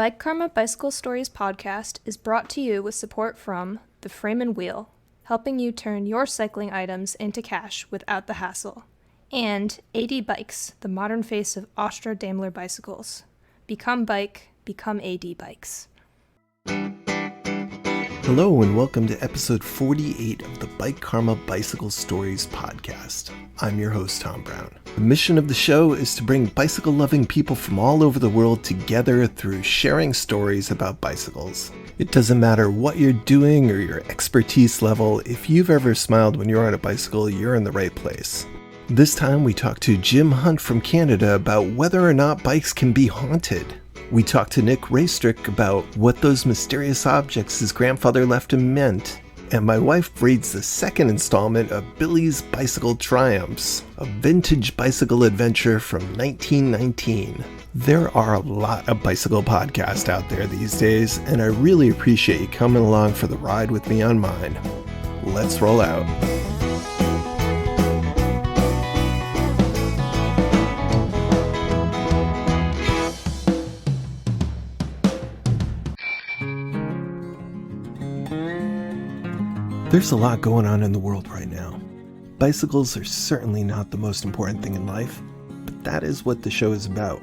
Bike Karma Bicycle Stories podcast is brought to you with support from The Frame and Wheel, helping you turn your cycling items into cash without the hassle, and AD Bikes, the modern face of Austro-Daimler bicycles. Become bike, become AD Bikes. Hello and welcome to episode 48 of the Bike Karma Bicycle Stories podcast. I'm your host, Tom Brown. The mission of the show is to bring bicycle-loving people from all over the world together through sharing stories about bicycles. It doesn't matter what you're doing or your expertise level, if you've ever smiled when you're on a bicycle, you're in the right place. This time we talked to Jim Hunt from Canada about whether or not bikes can be haunted. We talked to Nick Raistrick about what those mysterious objects his grandfather left him meant. And my wife reads the second installment of Billy's Bicycle Triumphs, a vintage bicycle adventure from 1919. There are a lot of bicycle podcasts out there these days, and I really appreciate you coming along for the ride with me on mine. Let's roll out. There's a lot going on in the world right now. Bicycles are certainly not the most important thing in life, but that is what the show is about.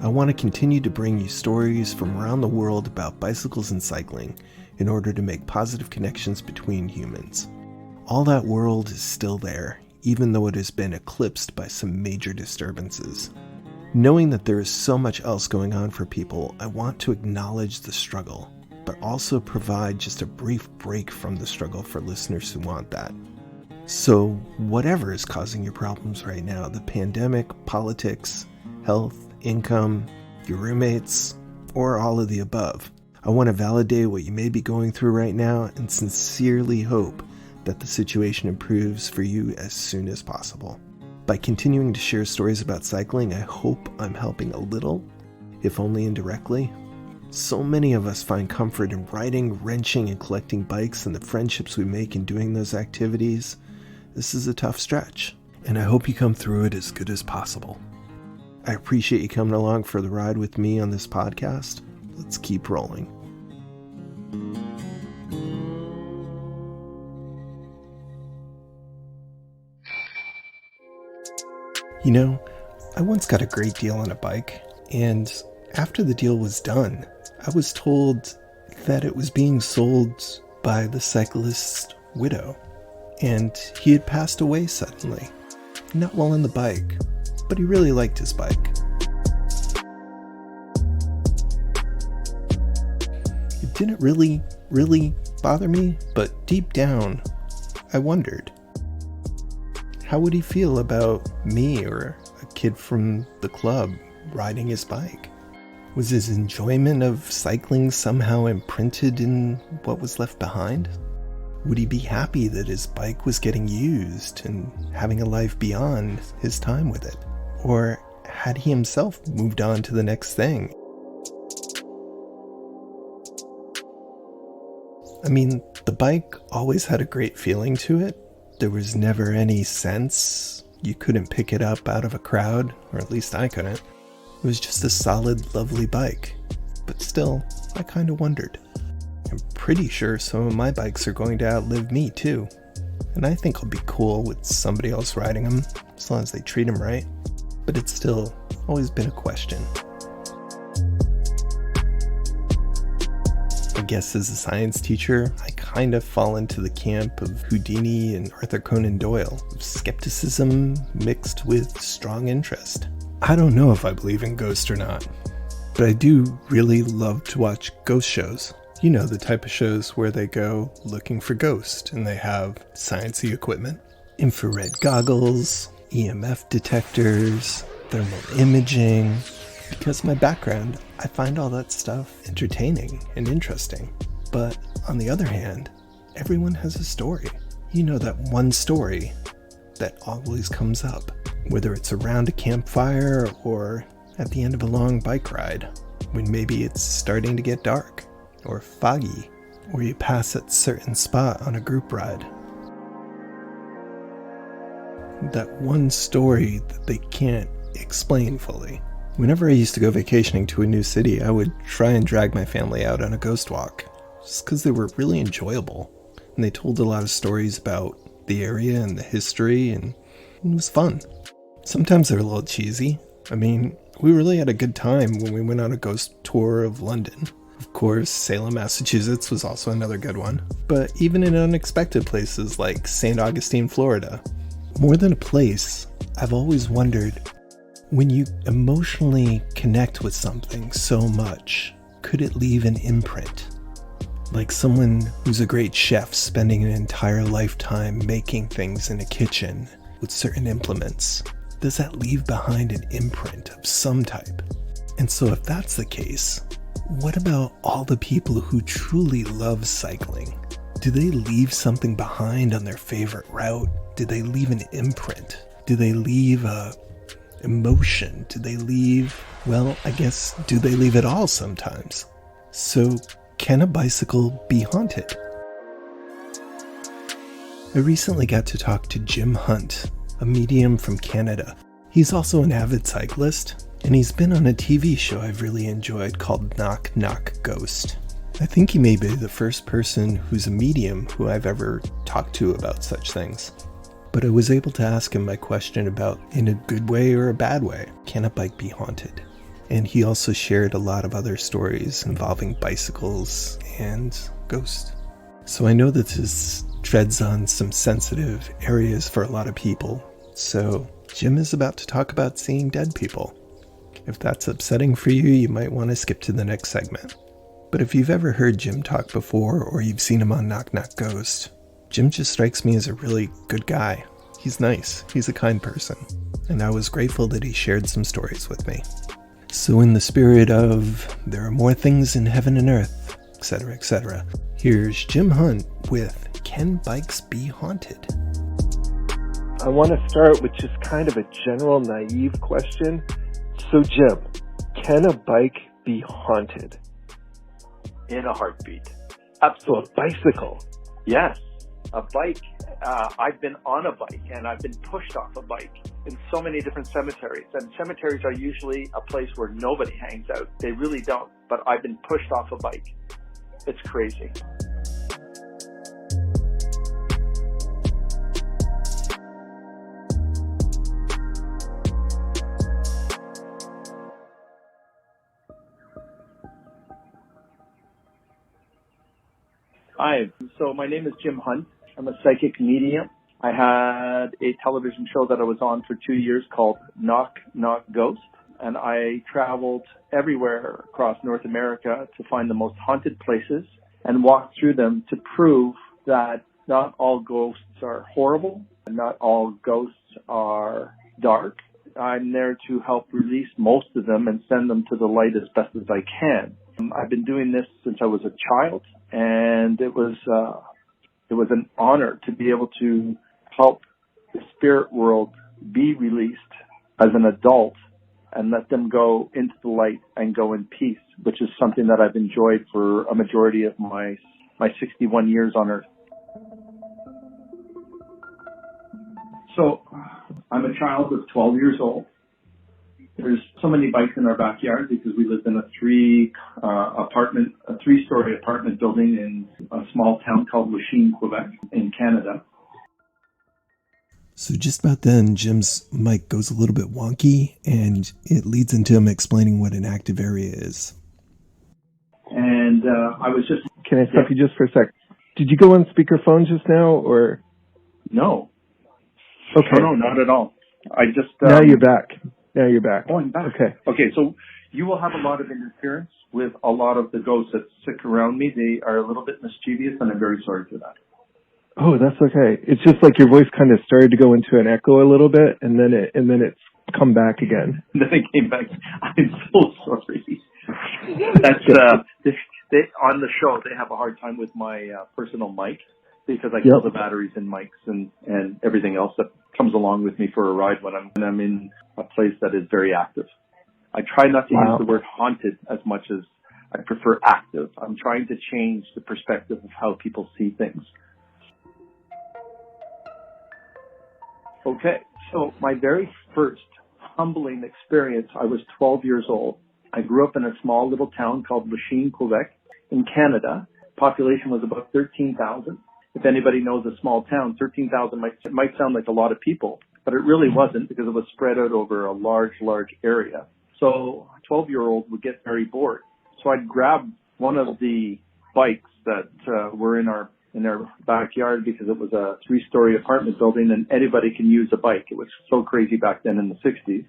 I want to continue to bring you stories from around the world about bicycles and cycling in order to make positive connections between humans. All that world is still there, even though it has been eclipsed by some major disturbances. Knowing that there is so much else going on for people, I want to acknowledge the struggle, but also provide just a brief break from the struggle for listeners who want that. So whatever is causing your problems right now, the pandemic, politics, health, income, your roommates, or all of the above, I want to validate what you may be going through right now and sincerely hope that the situation improves for you as soon as possible. By continuing to share stories about cycling, I hope I'm helping a little, if only indirectly. So many of us find comfort in riding, wrenching, and collecting bikes and the friendships we make in doing those activities. This is a tough stretch, and I hope you come through it as good as possible. I appreciate you coming along for the ride with me on this podcast. Let's keep rolling. You know, I once got a great deal on a bike, and after the deal was done, I was told that it was being sold by the cyclist's widow, and he had passed away suddenly. Not while on the bike, but he really liked his bike. It didn't really bother me, but deep down, I wondered, how would he feel about me or a kid from the club riding his bike? Was his enjoyment of cycling somehow imprinted in what was left behind? Would he be happy that his bike was getting used and having a life beyond his time with it? Or had he himself moved on to the next thing? I mean, the bike always had a great feeling to it. There was never any sense you couldn't pick it up out of a crowd, or at least I couldn't. It was just a solid, lovely bike. But still, I kind of wondered. I'm pretty sure some of my bikes are going to outlive me too. And I think I'll be cool with somebody else riding them, as long as they treat them right. But it's still always been a question. I guess as a science teacher, I kind of fall into the camp of Houdini and Arthur Conan Doyle, of skepticism mixed with strong interest. I don't know if I believe in ghosts or not, but I do really love to watch ghost shows. You know, the type of shows where they go looking for ghosts and they have sciencey equipment, infrared goggles, EMF detectors, thermal imaging. Because of my background, I find all that stuff entertaining and interesting. But on the other hand, everyone has a story. You know, that one story that always comes up, whether it's around a campfire or at the end of a long bike ride, when maybe it's starting to get dark or foggy, or you pass at a certain spot on a group ride. That one story that they can't explain fully. Whenever I used to go vacationing to a new city, I would try and drag my family out on a ghost walk, just because they were really enjoyable, and they told a lot of stories about the area and the history, and it was fun. Sometimes they're a little cheesy. I mean, we really had a good time when we went on a ghost tour of London. Of course, Salem, Massachusetts was also another good one, but even in unexpected places like St. Augustine, Florida. More than a place, I've always wondered, when you emotionally connect with something so much, could it leave an imprint? Like someone who's a great chef spending an entire lifetime making things in a kitchen with certain implements. Does that leave behind an imprint of some type? And so if that's the case, what about all the people who truly love cycling? Do they leave something behind on their favorite route? Do they leave an imprint? Do they leave a emotion? Do they leave, well, I guess, do they leave it all sometimes? So can a bicycle be haunted? I recently got to talk to Jim Hunt, a medium from Canada. He's also an avid cyclist, and he's been on a TV show I've really enjoyed called Knock Knock Ghost. I think he may be the first person who's a medium who I've ever talked to about such things. But I was able to ask him my question about, in a good way or a bad way, can a bike be haunted? And he also shared a lot of other stories involving bicycles and ghosts. So I know that this treads on some sensitive areas for a lot of people. So Jim is about to talk about seeing dead people. If that's upsetting for you, you might want to skip to the next segment. But if you've ever heard Jim talk before, or you've seen him on Knock Knock Ghost, Jim just strikes me as a really good guy. He's nice. He's a kind person. And I was grateful that he shared some stories with me. So in the spirit of, there are more things in heaven and earth, etc., here's Jim Hunt with Can Bikes Be Haunted? I want to start with just kind of a general naive question. So Jim, can a bike be haunted? In a heartbeat. So a bicycle? Yes. A bike. I've been on a bike and I've been pushed off a bike in so many different cemeteries. And cemeteries are usually a place where nobody hangs out. They really don't. But I've been pushed off a bike. It's crazy. Hi. So my name is Jim Hunt. I'm a psychic medium. I had a television show that I was on for 2 years called Knock Knock Ghost, and I traveled everywhere across North America to find the most haunted places and walk through them to prove that not all ghosts are horrible and not all ghosts are dark. I'm there to help release most of them and send them to the light as best as I can. I've been doing this since I was a child, and it was an honor to be able to help the spirit world be released as an adult and let them go into the light and go in peace, which is something that I've enjoyed for a majority of my 61 years on Earth. So I'm a child of 12 years old. There's so many bikes in our backyard because we lived in a three-story apartment building in a small town called Lachine, Quebec, in Canada. So just about then, Jim's mic goes a little bit wonky, and it leads into him explaining what an active area is. And I was just... Can I stop you just for a sec? Did you go on speakerphone just now, or? No. Okay. No, not at all. I just... Now you're back. Oh, I'm back. Okay. Okay, so you will have a lot of interference with a lot of the ghosts that stick around me. They are a little bit mischievous, and I'm very sorry for that. Oh, that's okay. It's just like your voice kind of started to go into an echo a little bit, and then it's come back again. Then it came back. I'm so sorry. That's they on the show. They have a hard time with my personal mic because I kill the batteries in mics and everything else that comes along with me for a ride when I'm in a place that is very active. I try not to use the word haunted as much as I prefer active. I'm trying to change the perspective of how people see things. Okay, so my very first humbling experience. I was 12 years old. I grew up in a small little town called Lachine, Quebec in Canada. Population was about 13,000. If anybody knows a small town, 13,000 might sound like a lot of people, but it really wasn't because it was spread out over a large area. So a 12-year-old would get very bored. So I'd grab one of the bikes that were in our backyard because it was a 3-story apartment building and anybody can use a bike. It was so crazy back then in the 60s.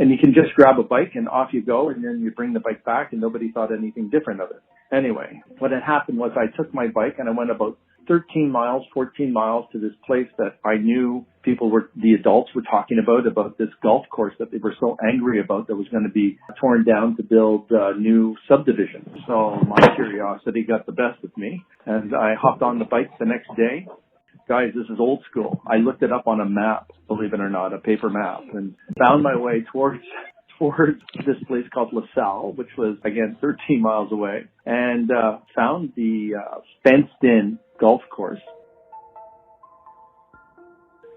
And you can just grab a bike and off you go, and then you bring the bike back and nobody thought anything different of it. Anyway, what had happened was I took my bike and I went about 13 miles, 14 miles to this place that I knew the adults were talking about this golf course that they were so angry about that was going to be torn down to build new subdivisions. So my curiosity got the best of me and I hopped on the bike the next day. Guys, this is old school. I looked it up on a map, believe it or not, a paper map, and found my way towards this place called LaSalle, which was, again, 13 miles away, and found the fenced-in golf course.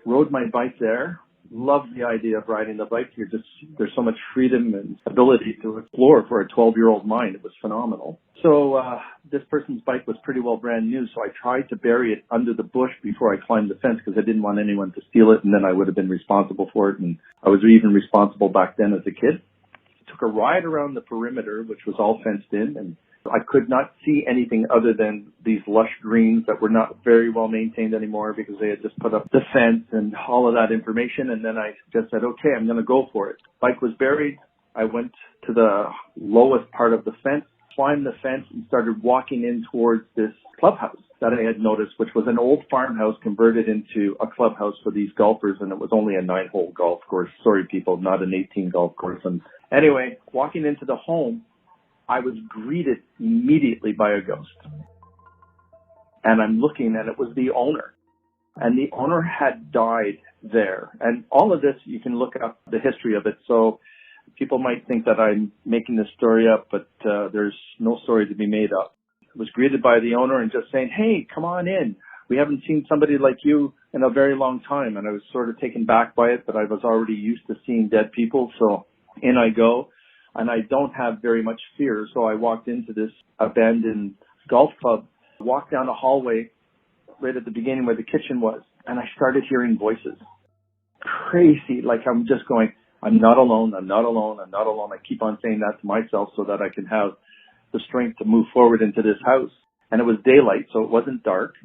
Rode my bike there. Loved the idea of riding the bike. There's so much freedom and ability to explore for a 12-year-old mind. It was phenomenal. So this person's bike was pretty well brand new, so I tried to bury it under the bush before I climbed the fence because I didn't want anyone to steal it, and then I would have been responsible for it, and I was even responsible back then as a kid. Took a ride around the perimeter, which was all fenced in, and I could not see anything other than these lush greens that were not very well maintained anymore because they had just put up the fence and all of that information. And then I just said, okay, I'm going to go for it. Bike was buried. I went to the lowest part of the fence, climbed the fence, and started walking in towards this clubhouse that I had noticed, which was an old farmhouse converted into a clubhouse for these golfers. And it was only a 9-hole golf course. Sorry, people, not an 18 golf course. And anyway, walking into the home, I was greeted immediately by a ghost. And I'm looking, and it was the owner. And the owner had died there. And all of this, you can look up the history of it. So people might think that I'm making this story up, but there's no story to be made up. I was greeted by the owner and just saying, hey, come on in. We haven't seen somebody like you in a very long time. And I was sort of taken back by it, but I was already used to seeing dead people. So in I go. And I don't have very much fear, so I walked into this abandoned golf club, walked down a hallway right at the beginning where the kitchen was, and I started hearing voices. Crazy, like I'm just going, I'm not alone, I'm not alone, I'm not alone. I keep on saying that to myself so that I can have the strength to move forward into this house. And it was daylight, so it wasn't dark.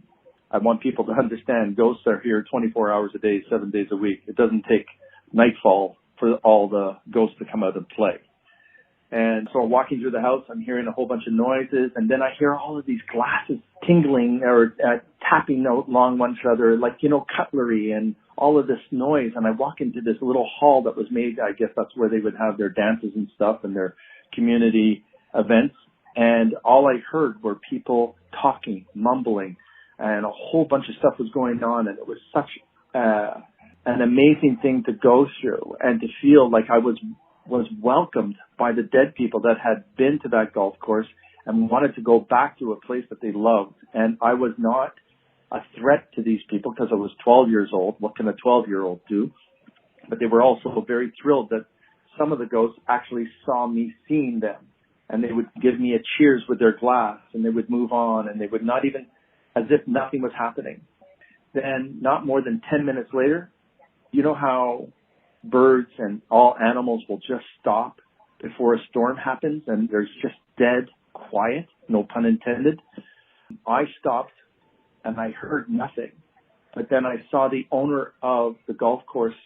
I want people to understand ghosts are here 24 hours a day, 7 days a week. It doesn't take nightfall for all the ghosts to come out and play. And so I'm walking through the house, I'm hearing a whole bunch of noises, and then I hear all of these glasses tingling or tapping along one another, like, cutlery and all of this noise. And I walk into this little hall that was made, I guess that's where they would have their dances and stuff and their community events. And all I heard were people talking, mumbling, and a whole bunch of stuff was going on. And it was such an amazing thing to go through and to feel like I was welcomed by the dead people that had been to that golf course and wanted to go back to a place that they loved. And I was not a threat to these people because I was 12 years old. What can a 12-year-old do? But they were also very thrilled that some of the ghosts actually saw me seeing them. And they would give me a cheers with their glass and they would move on and they would not even, as if nothing was happening. Then not more than 10 minutes later, you know how birds and all animals will just stop before a storm happens and there's just dead quiet, no pun intended. I stopped and I heard nothing. But then I saw the owner of the golf course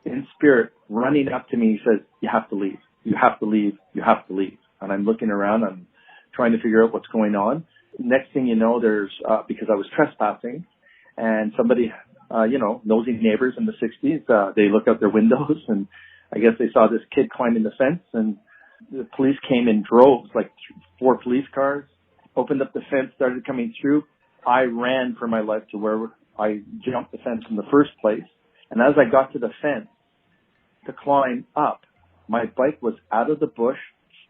in spirit running up to me. He says, you have to leave. You have to leave. You have to leave. And I'm looking around. I'm trying to figure out what's going on. Next thing you know, there's, because I was trespassing and somebody, nosy neighbors in the 60s, they look out their windows and I guess they saw this kid climbing the fence and the police came in droves, like 4 police cars, opened up the fence, started coming through. I ran for my life to where I jumped the fence in the first place. And as I got to the fence to climb up, my bike was out of the bush,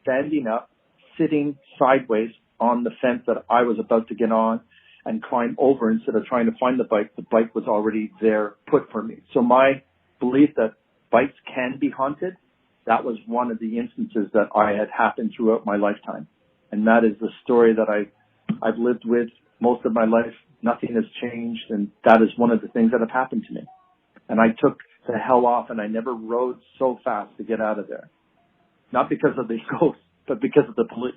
standing up, sitting sideways on the fence that I was about to get on and climb over. Instead of trying to find the bike was already there put for me. So my belief that bikes can be haunted, that was one of the instances that I had happened throughout my lifetime. And that is the story that I've lived with most of my life. Nothing has changed, and that is one of the things that have happened to me. And I took the hell off, and I never rode so fast to get out of there. Not because of the ghosts, but because of the police.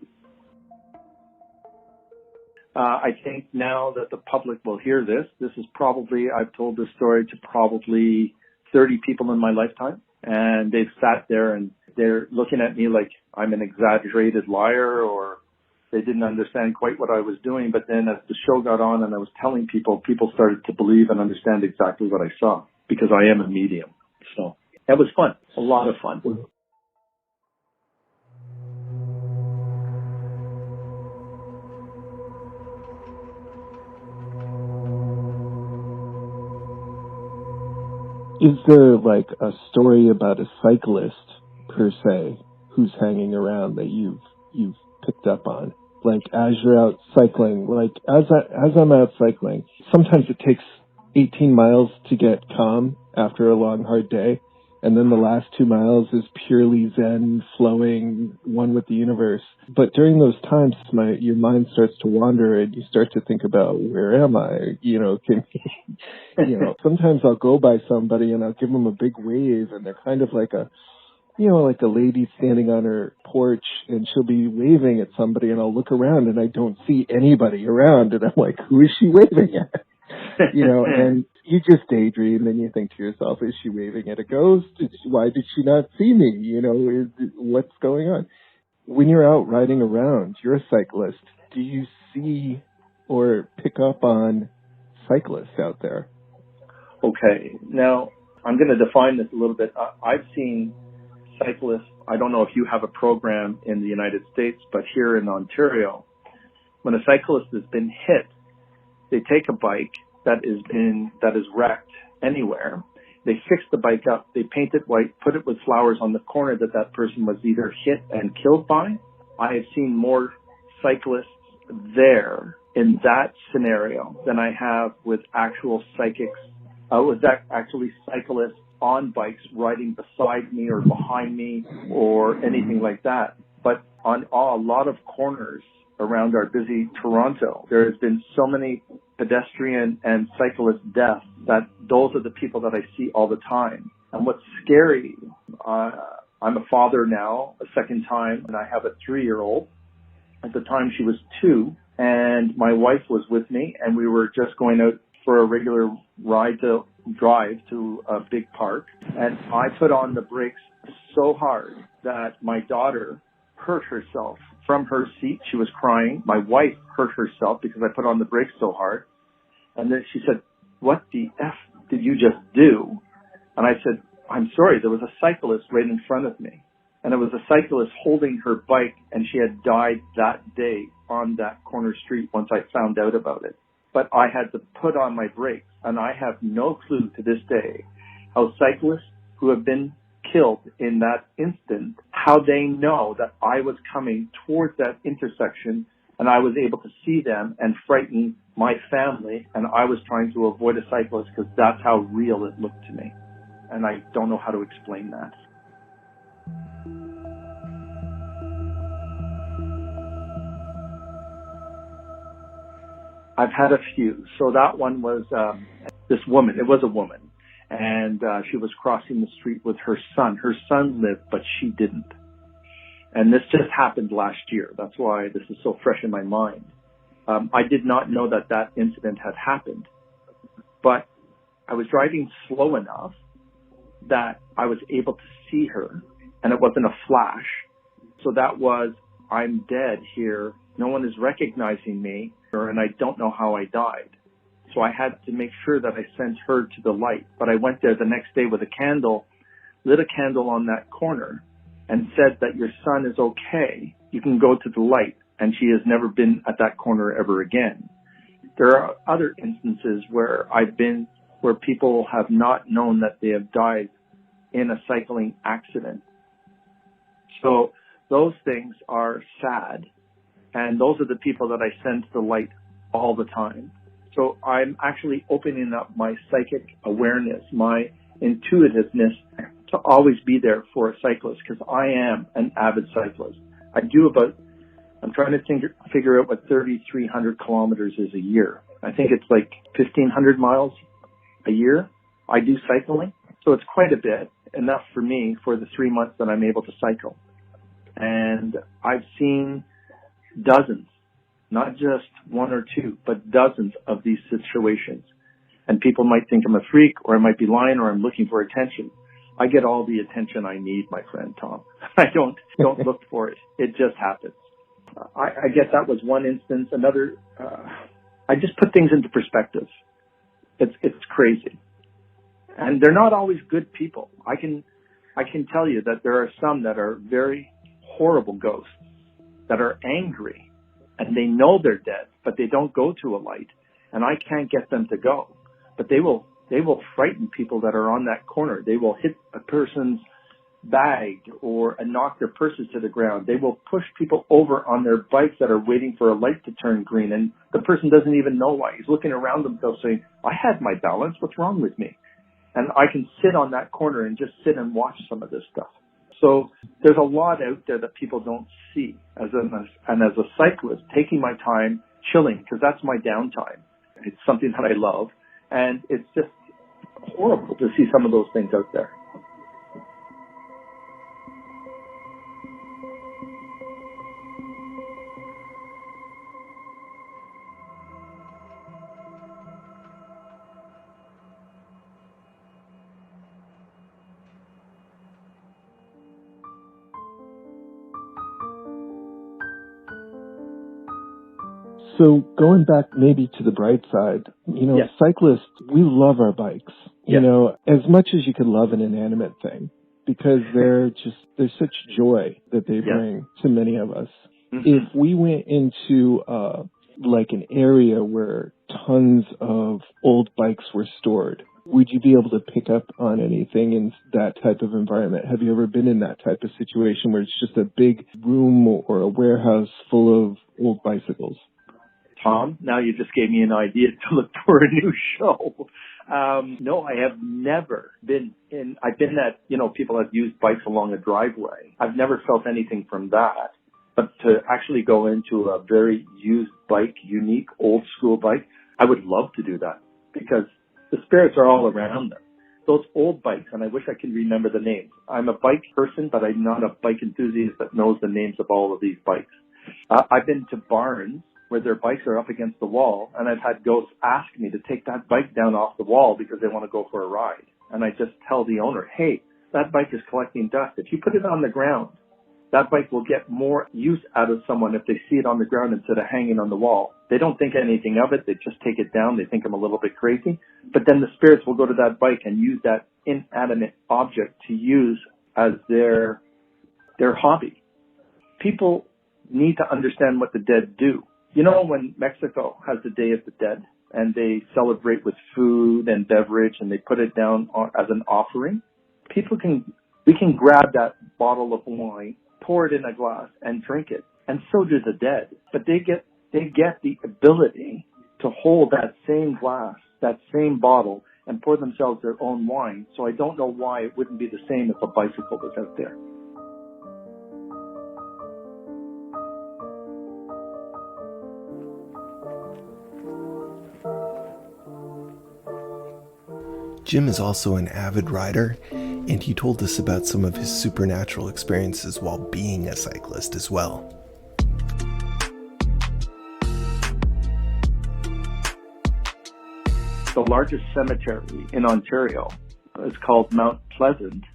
I think now that the public will hear this is probably, I've told this story to probably 30 people in my lifetime, and they've sat there and they're looking at me like I'm an exaggerated liar, or they didn't understand quite what I was doing. But then as the show got on and I was telling people started to believe and understand exactly what I saw, because I am a medium. So that was fun, a lot of fun. Is there like a story about a cyclist per se who's hanging around that you've picked up on? Like as you're out cycling, like as I'm out cycling, sometimes it takes 18 miles to get calm after a long hard day, and then the last 2 miles is purely zen, flowing, one with the universe. But during those times, your mind starts to wander, and you start to think about, where am I? Sometimes I'll go by somebody and I'll give them a big wave, and they're kind of like like a lady standing on her porch, and she'll be waving at somebody, and I'll look around and I don't see anybody around, and I'm like, who is she waving at? And you just daydream, and you think to yourself, is she waving at a ghost? Why did she not see me? What's going on? When you're out riding around, you're a cyclist. Do you see or pick up on cyclists out there? Okay, now I'm going to define this a little bit. I've seen cyclists. I don't know if you have a program in the United States, but here in Ontario, when a cyclist has been hit, they take a bike that is wrecked anywhere. They fix the bike up, they paint it white, put it with flowers on the corner that person was either hit and killed by. I have seen more cyclists there in that scenario than I have with actual psychics. With actually cyclists on bikes riding beside me or behind me or anything like that. But on a lot of corners around our busy Toronto, there has been so many pedestrian and cyclist deaths that those are the people that I see all the time. And what's scary, I'm a father now, a second time, and I have a 3-year-old. At the time she was 2, and my wife was with me, and we were just going out for a regular drive to a big park. And I put on the brakes so hard that my daughter hurt herself from her seat. She was crying. My wife hurt herself because I put on the brakes so hard. And then she said, "What the F did you just do?" And I said, "I'm sorry, there was a cyclist right in front of me." And it was a cyclist holding her bike, and she had died that day on that corner street once I found out about it. But I had to put on my brakes, and I have no clue to this day how cyclists who have been killed in that instant, how they know that I was coming towards that intersection and I was able to see them and frighten my family, and I was trying to avoid a cyclist because that's how real it looked to me. And I don't know how to explain that. I've had a few. So that one was this woman. It was a woman. And she was crossing the street with her son. Her son lived, but she didn't. And this just happened last year. That's why this is so fresh in my mind. I did not know that incident had happened. But I was driving slow enough that I was able to see her. And it wasn't a flash. So that was, I'm dead here. No one is recognizing me, and I don't know how I died. So I had to make sure that I sent her to the light. But I went there the next day with a candle, lit a candle on that corner, and said that your son is okay. You can go to the light. And she has never been at that corner ever again. There are other instances where I've been where people have not known that they have died in a cycling accident. So those things are sad. And those are the people that I send to the light all the time. So I'm actually opening up my psychic awareness, my intuitiveness to always be there for a cyclist because I am an avid cyclist. I'm trying to figure out what 3,300 kilometers is a year. I think it's like 1,500 miles a year I do cycling. So it's quite a bit, enough for me for the 3 months that I'm able to cycle. And I've seen dozens, not just one or two, but dozens of these situations. And people might think I'm a freak, or I might be lying, or I'm looking for attention. I get all the attention I need, my friend Tom. I don't look for it. It just happens. I guess that was one instance. Another, I just put things into perspective. It's crazy. And they're not always good people. I can tell you that there are some that are very horrible ghosts that are angry and they know they're dead, but they don't go to a light, and I can't get them to go. But they will frighten people that are on that corner. They will hit a person's bag or knock their purses to the ground. They will push people over on their bikes that are waiting for a light to turn green, and the person doesn't even know why. He's looking around themselves saying, I had my balance. What's wrong with me? And I can sit on that corner and just sit and watch some of this stuff. So there's a lot out there that people don't see. And as a cyclist, taking my time, chilling, because that's my downtime. It's something that I love. And it's just horrible to see some of those things out there. So going back maybe to the bright side, Yes. Cyclists, we love our bikes, Yes. As much as you could love an inanimate thing, because there's such joy that they bring to many of us. Mm-hmm. If we went into like an area where tons of old bikes were stored, would you be able to pick up on anything in that type of environment? Have you ever been in that type of situation where it's just a big room or a warehouse full of old bicycles? Tom, now you just gave me an idea to look for a new show. No, I have never been in. I've been at, people have used bikes along a driveway. I've never felt anything from that. But to actually go into a very used bike, unique, old school bike, I would love to do that because the spirits are all around them. Those old bikes, and I wish I could remember the names. I'm a bike person, but I'm not a bike enthusiast that knows the names of all of these bikes. I've been to barns where their bikes are up against the wall, and I've had ghosts ask me to take that bike down off the wall because they want to go for a ride. And I just tell the owner, hey, that bike is collecting dust. If you put it on the ground, that bike will get more use out of someone if they see it on the ground instead of hanging on the wall. They don't think anything of it. They just take it down. They think I'm a little bit crazy. But then the spirits will go to that bike and use that inanimate object to use as their hobby. People need to understand what the dead do. When Mexico has the Day of the Dead and they celebrate with food and beverage and they put it down as an offering, we can grab that bottle of wine, pour it in a glass and drink it. And so do the dead. But they get the ability to hold that same glass, that same bottle, and pour themselves their own wine. So I don't know why it wouldn't be the same if a bicycle was out there. Jim is also an avid rider, and he told us about some of his supernatural experiences while being a cyclist as well. The largest cemetery in Ontario is called Mount Pleasant.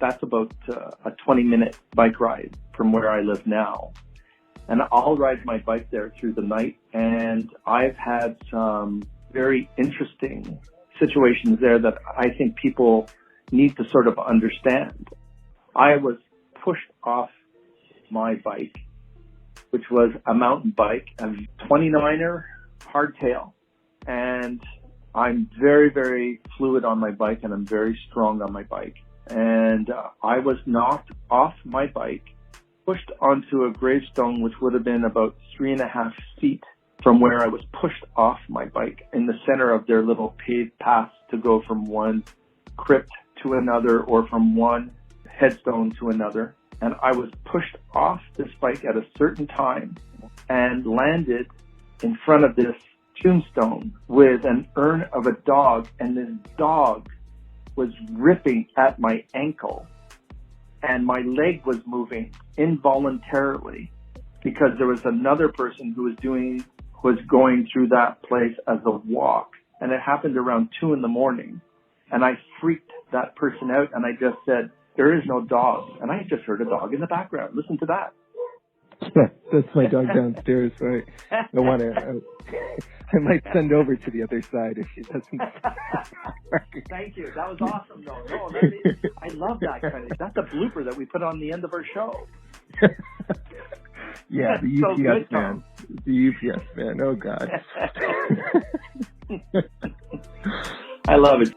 That's about a 20-minute bike ride from where I live now. And I'll ride my bike there through the night, and I've had some very interesting situations there that I think people need to sort of understand. I was pushed off my bike, which was a mountain bike, a 29er hardtail. And I'm very, very fluid on my bike, and I'm very strong on my bike. And I was knocked off my bike, pushed onto a gravestone, which would have been about 3.5 feet from where I was pushed off my bike in the center of their little paved path to go from one crypt to another or from one headstone to another. And I was pushed off this bike at a certain time and landed in front of this tombstone with an urn of a dog, and this dog was ripping at my ankle, and my leg was moving involuntarily because there was another person who was going through that place as a walk, and it happened around 2 a.m. And I freaked that person out, and I just said, "There is no dog." And I just heard a dog in the background. Listen to that. Yeah, that's my dog downstairs. So I want to. I might send over to the other side if she doesn't. Thank you. That was awesome, though. No, I love that kind of. That's a blooper that we put on the end of our show. Yeah, the UPS so good, man. The UPS man. Oh God. I love it.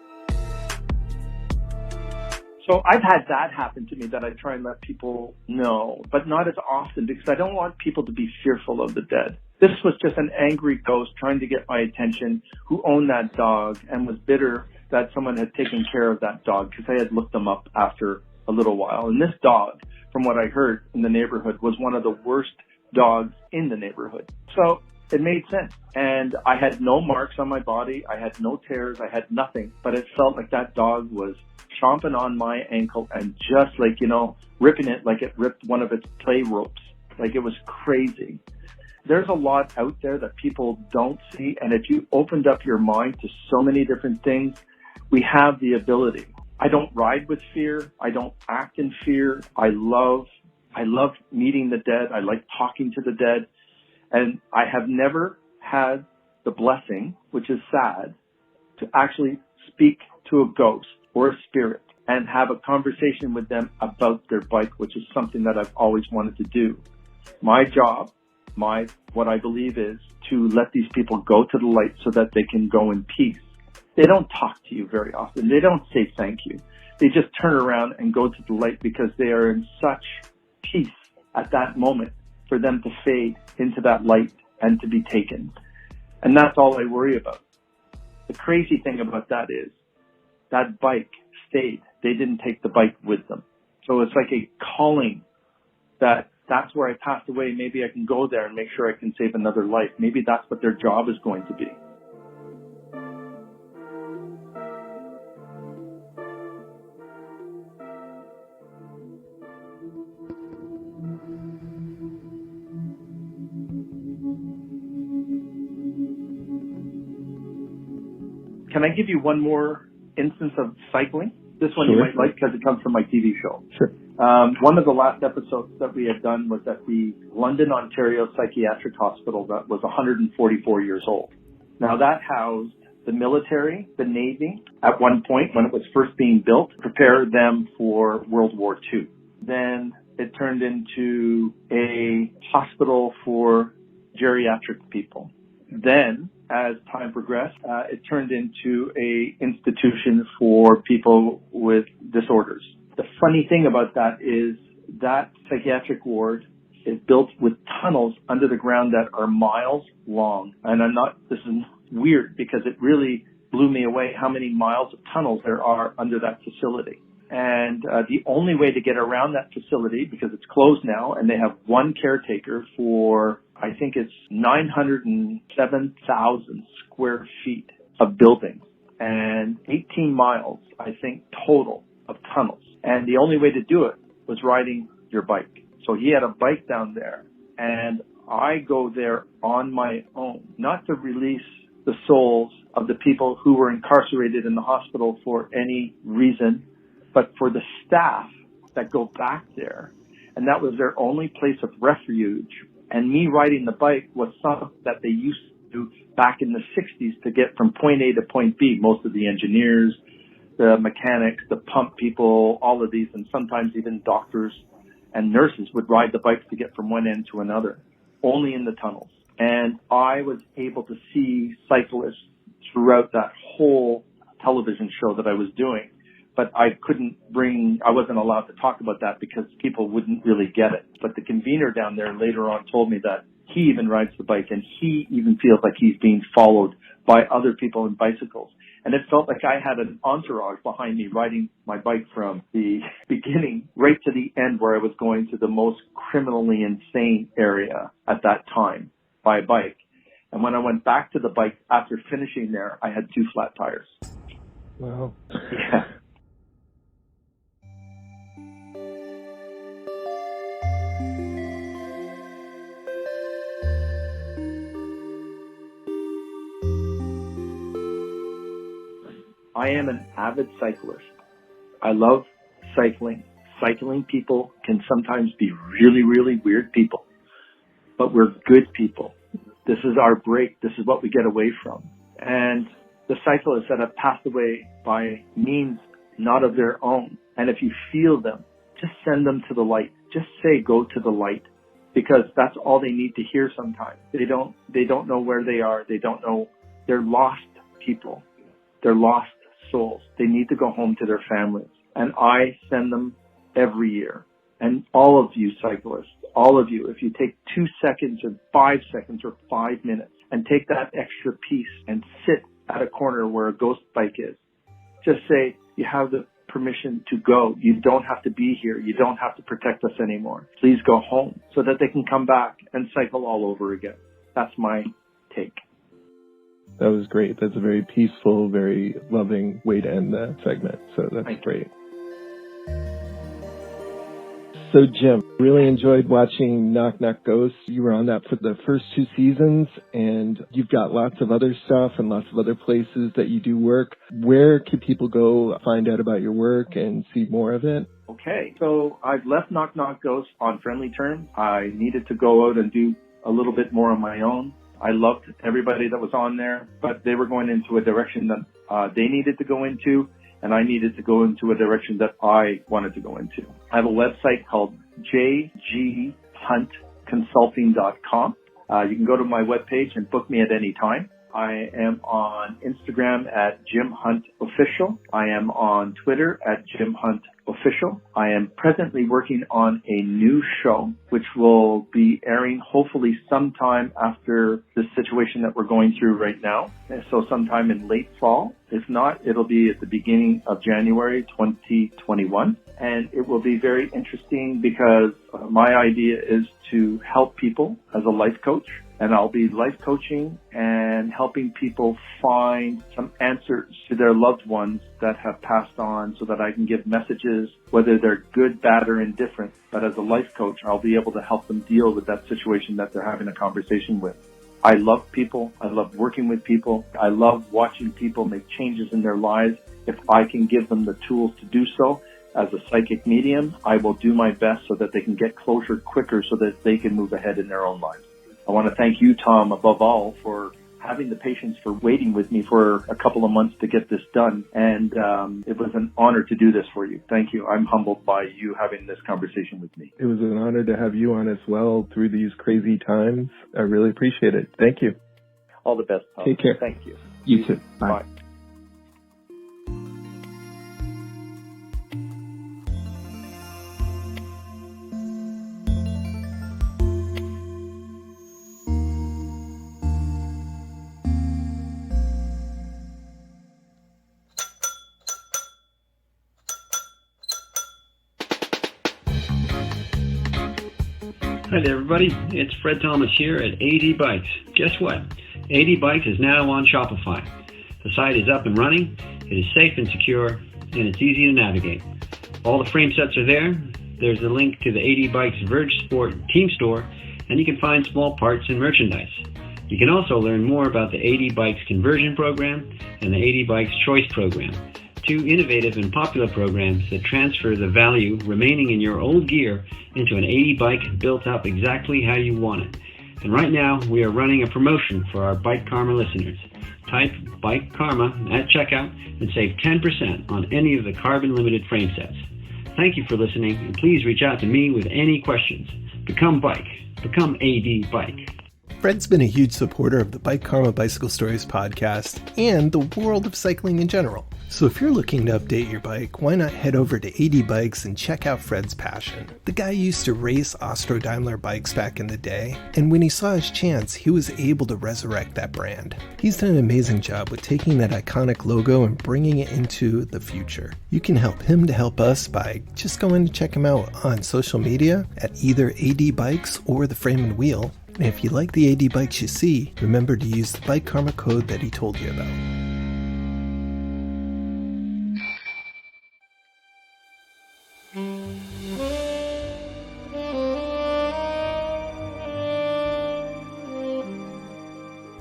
So I've had that happen to me that I try and let people know, but not as often because I don't want people to be fearful of the dead. This was just an angry ghost trying to get my attention who owned that dog and was bitter that someone had taken care of that dog because I had looked them up after a little while. And this dog, from what I heard in the neighborhood, was one of the worst dogs in the neighborhood. So it made sense. And I had no marks on my body. I had no tears. I had nothing. But it felt like that dog was chomping on my ankle and just like, ripping it like it ripped one of its play ropes. Like it was crazy. There's a lot out there that people don't see. And if you opened up your mind to so many different things, we have the ability. I don't ride with fear. I don't act in fear. I love meeting the dead. I like talking to the dead. And I have never had the blessing, which is sad, to actually speak to a ghost or a spirit and have a conversation with them about their bike, which is something that I've always wanted to do. My job, what I believe is to let these people go to the light so that they can go in peace. They don't talk to you very often. They don't say thank you. They just turn around and go to the light because they are in such peace at that moment for them to fade into that light and to be taken. And that's all I worry about. The crazy thing about that is that bike stayed. They didn't take the bike with them. So it's like a calling that's where I passed away. Maybe I can go there and make sure I can save another life. Maybe that's what their job is going to be. Can I give you one more instance of cycling? This one Sure. You might like because it comes from my TV show. Sure. One of the last episodes that we had done was at the London, Ontario Psychiatric Hospital that was 144 years old. Now that housed the military, the Navy, at one point when it was first being built, prepare them for World War II. Then it turned into a hospital for geriatric people. Then, as time progressed, it turned into a institution for people with disorders. The funny thing about that is that psychiatric ward is built with tunnels under the ground that are miles long. And this is weird because it really blew me away how many miles of tunnels there are under that facility. And the only way to get around that facility, because it's closed now, and they have one caretaker for, I think it's 907,000 square feet of buildings and 18 miles, I think, total of tunnels. And the only way to do it was riding your bike. So he had a bike down there, and I go there on my own, not to release the souls of the people who were incarcerated in the hospital for any reason, but for the staff that go back there. And that was their only place of refuge. And me riding the bike was something that they used to do back in the 60s to get from point A to point B. Most of the engineers, the mechanics, the pump people, all of these, and sometimes even doctors and nurses would ride the bikes to get from one end to another, only in the tunnels. And I was able to see cyclists throughout that whole television show that I was doing. But I wasn't allowed to talk about that because people wouldn't really get it. But the convener down there later on told me that he even rides the bike, and he even feels like he's being followed by other people in bicycles. And it felt like I had an entourage behind me riding my bike from the beginning right to the end, where I was going to the most criminally insane area at that time by bike. And when I went back to the bike after finishing there, I had 2 flat tires. Wow. Yeah. I am an avid cyclist. I love cycling. Cycling people can sometimes be really, really weird people, but we're good people. This is our break. This is what we get away from. And the cyclists that have passed away by means not of their own, and if you feel them, just send them to the light. Just say, go to the light, because that's all they need to hear sometimes. They don't know where they are. They don't know. They're lost people. They're lost souls. They need to go home to their families. And I send them every year. And all of you cyclists, all of you, if you take 2 seconds or 5 seconds or 5 minutes and take that extra piece and sit at a corner where a ghost bike is, just say, you have the permission to go. You don't have to be here. You don't have to protect us anymore. Please go home, so that they can come back and cycle all over again. That's my take. That was great. That's a very peaceful, very loving way to end the segment. So that's great. So Jim, really enjoyed watching Knock Knock Ghosts. You were on that for the first 2 seasons, and you've got lots of other stuff and lots of other places that you do work. Where can people go find out about your work and see more of it? Okay, so I've left Knock Knock Ghosts on friendly terms. I needed to go out and do a little bit more on my own. I loved everybody that was on there, but they were going into a direction that they needed to go into, and I needed to go into a direction that I wanted to go into. I have a website called jghuntconsulting.com. You can go to my webpage and book me at any time. I am on Instagram at Jim Hunt Official. I am on Twitter at Jim Hunt Official. I am presently working on a new show, which will be airing hopefully sometime after the situation that we're going through right now. So sometime in late fall. If not, it'll be at the beginning of January 2021. And it will be very interesting because my idea is to help people as a life coach. And I'll be life coaching and helping people find some answers to their loved ones that have passed on, so that I can give messages, whether they're good, bad, or indifferent. But as a life coach, I'll be able to help them deal with that situation that they're having a conversation with. I love people. I love working with people. I love watching people make changes in their lives. If I can give them the tools to do so, as a psychic medium, I will do my best so that they can get closure quicker, so that they can move ahead in their own lives. I want to thank you, Tom, above all, for having the patience for waiting with me for a couple of months to get this done. And it was an honor to do this for you. Thank you. I'm humbled by you having this conversation with me. It was an honor to have you on as well through these crazy times. I really appreciate it. Thank you. All the best, Tom. Take care. Thank you. You too. Bye. Bye. Hi there, everybody. It's Fred Thomas here at AD Bikes. Guess what? AD Bikes is now on Shopify. The site is up and running. It is safe and secure, and it's easy to navigate. All the frame sets are there. There's a link to the AD Bikes Verge Sport team store, and you can find small parts and merchandise. You can also learn more about the AD Bikes Conversion Program and the AD Bikes Choice Program, two innovative and popular programs that transfer the value remaining in your old gear into an AD bike built up exactly how you want it. And right now, we are running a promotion for our Bike Karma listeners. Type Bike Karma at checkout and save 10% on any of the carbon limited frame sets. Thank you for listening, and please reach out to me with any questions. Become Bike. Become AD Bike. Fred's been a huge supporter of the Bike Karma Bicycle Stories podcast and the world of cycling in general. So if you're looking to update your bike, why not head over to 80 Bikes and check out Fred's passion. The guy used to race Austro-Daimler bikes back in the day, and when he saw his chance, he was able to resurrect that brand. He's done an amazing job with taking that iconic logo and bringing it into the future. You can help him to help us by just going to check him out on social media at either 80 Bikes or the Frame and Wheel. And if you like the 80 bikes you see, remember to use the Bike Karma code that he told you about.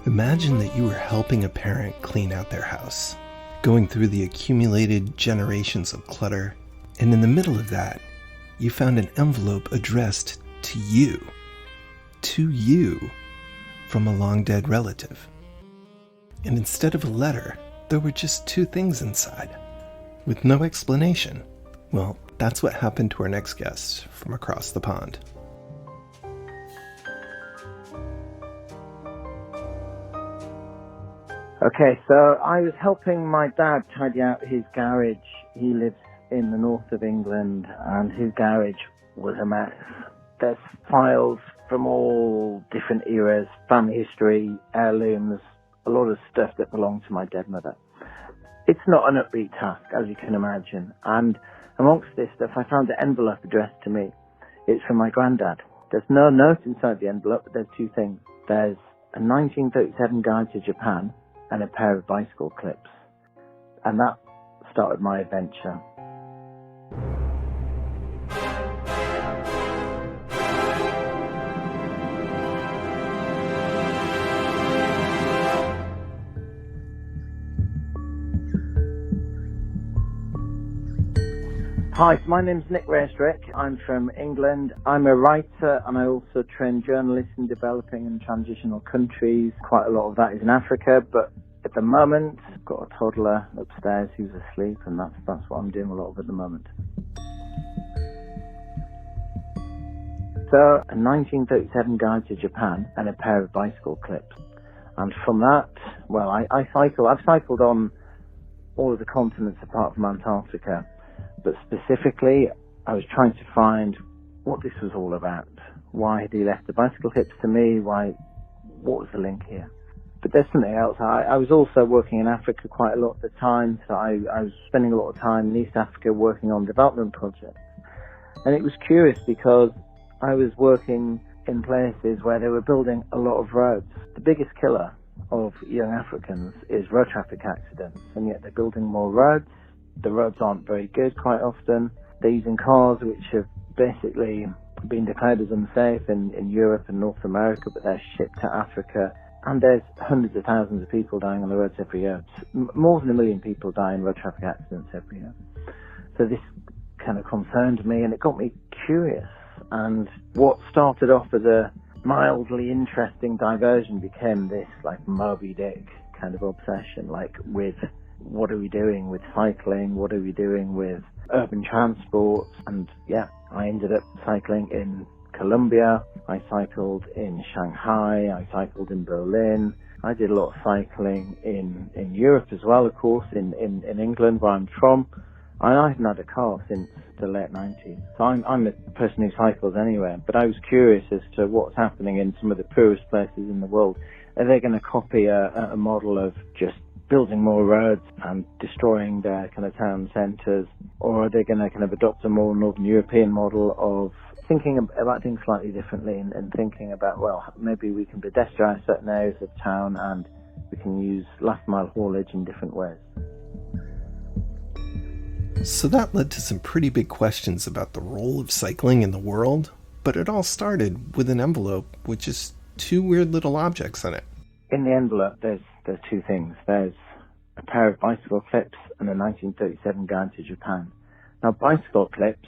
Imagine that you were helping a parent clean out their house, going through the accumulated generations of clutter, and in the middle of that, you found an envelope addressed to you, from a long-dead relative. And instead of a letter, there were just two things inside, with no explanation. Well, that's what happened to our next guest from across the pond. Okay, so I was helping my dad tidy out his garage. He lives in the north of England, and his garage was a mess. There's files from all different eras, family history, heirlooms, a lot of stuff that belonged to my dead mother. It's not an upbeat task, as you can imagine. And amongst this stuff, I found an envelope addressed to me. It's from my granddad. There's no note inside the envelope, but there's two things. There's a 1937 guide to Japan and a pair of bicycle clips. And that started my adventure. Hi, so my name's Nick Raistrick. I'm from England. I'm a writer and I also train journalists in developing and transitional countries. Quite a lot of that is in Africa, but at the moment I've got a toddler upstairs who's asleep, and that's what I'm doing a lot of at the moment. So, a 1937 guide to Japan and a pair of bicycle clips. And from that, well, I cycle. I've cycled on all of the continents apart from Antarctica. But specifically, I was trying to find what this was all about. Why had he left the bicycle clips to me? What was the link here? But there's something else. I was also working in Africa quite a lot at the time, so I was spending a lot of time in East Africa working on development projects. And it was curious because I was working in places where they were building a lot of roads. The biggest killer of young Africans is road traffic accidents, and yet they're building more roads. The roads aren't very good quite often. They're using cars which have basically been declared as unsafe in Europe and North America, but they're shipped to Africa. And there's hundreds of thousands of people dying on the roads every year. More than 1 million people die in road traffic accidents every year. So this kind of concerned me, and it got me curious. And what started off as a mildly interesting diversion became this like Moby Dick kind of obsession, like with what are we doing with cycling? What are we doing with urban transport? And yeah, I ended up cycling in Colombia. I cycled in Shanghai. I cycled in Berlin. I did a lot of cycling in Europe as well, of course, in England, where I'm from. I haven't had a car since the late 90s. So I'm a person who cycles anywhere. But I was curious as to what's happening in some of the poorest places in the world. Are they going to copy a model of just building more roads and destroying their kind of town centres, or are they going to kind of adopt a more Northern European model of thinking about things slightly differently and thinking about, well, maybe we can pedestrianise certain areas of town and we can use last mile haulage in different ways. So that led to some pretty big questions about the role of cycling in the world, but it all started with an envelope with just two weird little objects in it. In the envelope, there's two things. There's a pair of bicycle clips and a 1937 guide to Japan. Now, bicycle clips,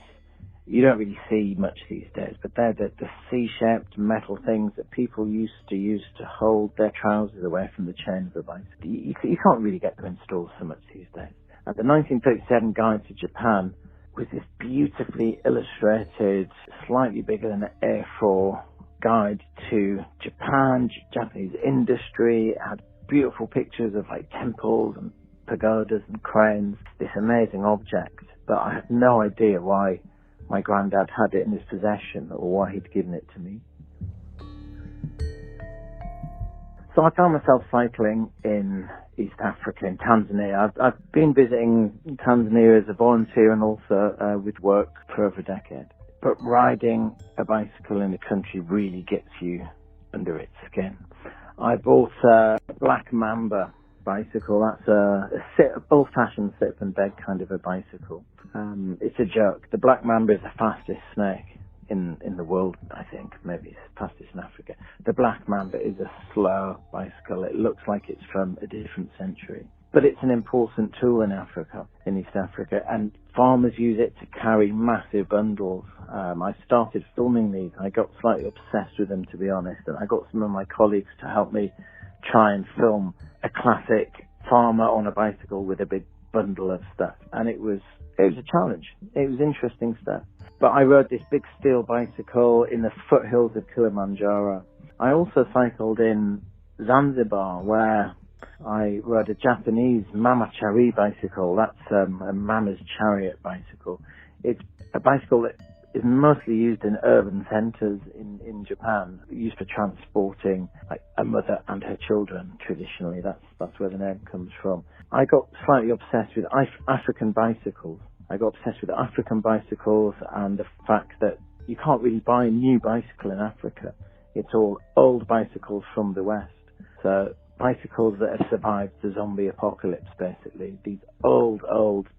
you don't really see much these days, but they're the C-shaped metal things that people used to use to hold their trousers away from the chain of the bicycle. You can't really get them installed so much these days. And the 1937 guide to Japan was this beautifully illustrated, slightly bigger than an A4 guide to Japan, Japanese industry. It had beautiful pictures of like temples and pagodas and cranes, this amazing object, but I had no idea why my granddad had it in his possession or why he'd given it to me. So I found myself cycling in East Africa, in Tanzania. I've been visiting Tanzania as a volunteer and also with work for over a decade. But riding a bicycle in the country really gets you under its skin. I bought a Black Mamba bicycle. That's a old-fashioned sit and bed kind of a bicycle. It's a joke. The Black Mamba is the fastest snake in the world, I think. Maybe it's fastest in Africa. The Black Mamba is a slow bicycle. It looks like it's from a different century. But it's an important tool in Africa, in East Africa, and farmers use it to carry massive bundles. I started filming these. I got slightly obsessed with them, to be honest, and I got some of my colleagues to help me try and film a classic farmer on a bicycle with a big bundle of stuff. And it was a challenge. It was interesting stuff. But I rode this big steel bicycle in the foothills of Kilimanjaro. I also cycled in Zanzibar, where I rode a Japanese Mama-Chari bicycle. That's a Mama's chariot bicycle. It's a bicycle that is mostly used in urban centres in Japan, used for transporting like a mother and her children traditionally. That's where the name comes from. I got slightly obsessed with African bicycles. I got obsessed with African bicycles and the fact that you can't really buy a new bicycle in Africa. It's all old bicycles from the West. So bicycles that have survived the zombie apocalypse, basically. These old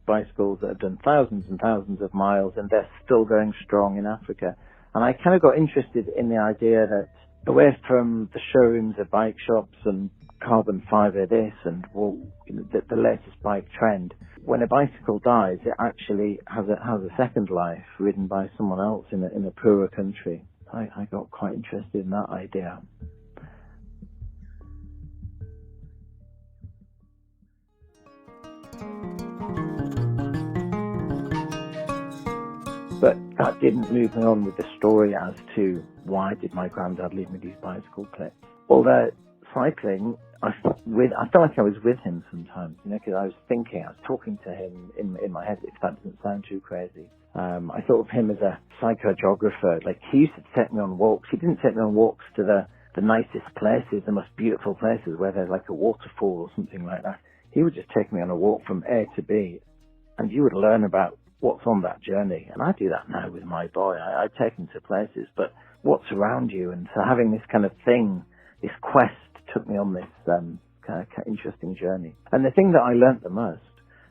bicycles that have done thousands and thousands of miles, and they're still going strong in Africa. And I kind of got interested in the idea that away from the showrooms of bike shops and carbon fibre this and the latest bike trend, when a bicycle dies, it actually has a second life ridden by someone else in a poorer country. I got quite interested in that idea. But that didn't move me on with the story as to why did my granddad leave me these bicycle clips. Although cycling, I felt like I was with him sometimes, because I was talking to him in my head, if that doesn't sound too crazy. I thought of him as a psychogeographer. Like, he used to take me on walks. He didn't take me on walks to the nicest places, the most beautiful places where there's like a waterfall or something like that. He would just take me on a walk from A to B, and you would learn about what's on that journey. And I do that now with my boy. I take him to places, but what's around you? And so having this kind of thing, this quest, took me on this kind of interesting journey. And the thing that I learnt the most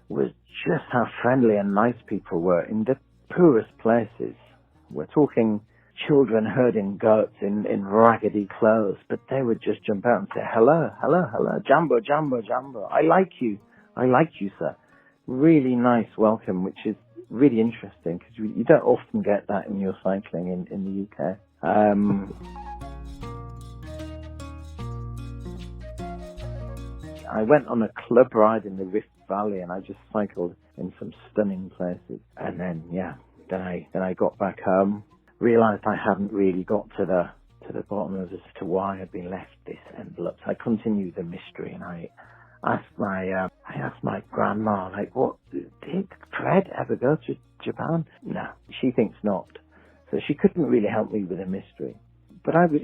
was just how friendly and nice people were in the poorest places. We're talking children herding goats in raggedy clothes, but they would just jump out and say, hello, hello, hello, Jambo, Jambo, Jambo. I like you, sir. Really nice welcome, which is really interesting because you don't often get that in your cycling in the UK. I went on a club ride in the Rift Valley and I just cycled in some stunning places. And then, then I got back home, realized I hadn't really got to the bottom of as to why I'd been left this envelope. So I continued the mystery and I asked my grandma, like, what, did Fred ever go to Japan? No, she thinks not. So she couldn't really help me with the mystery. But I was,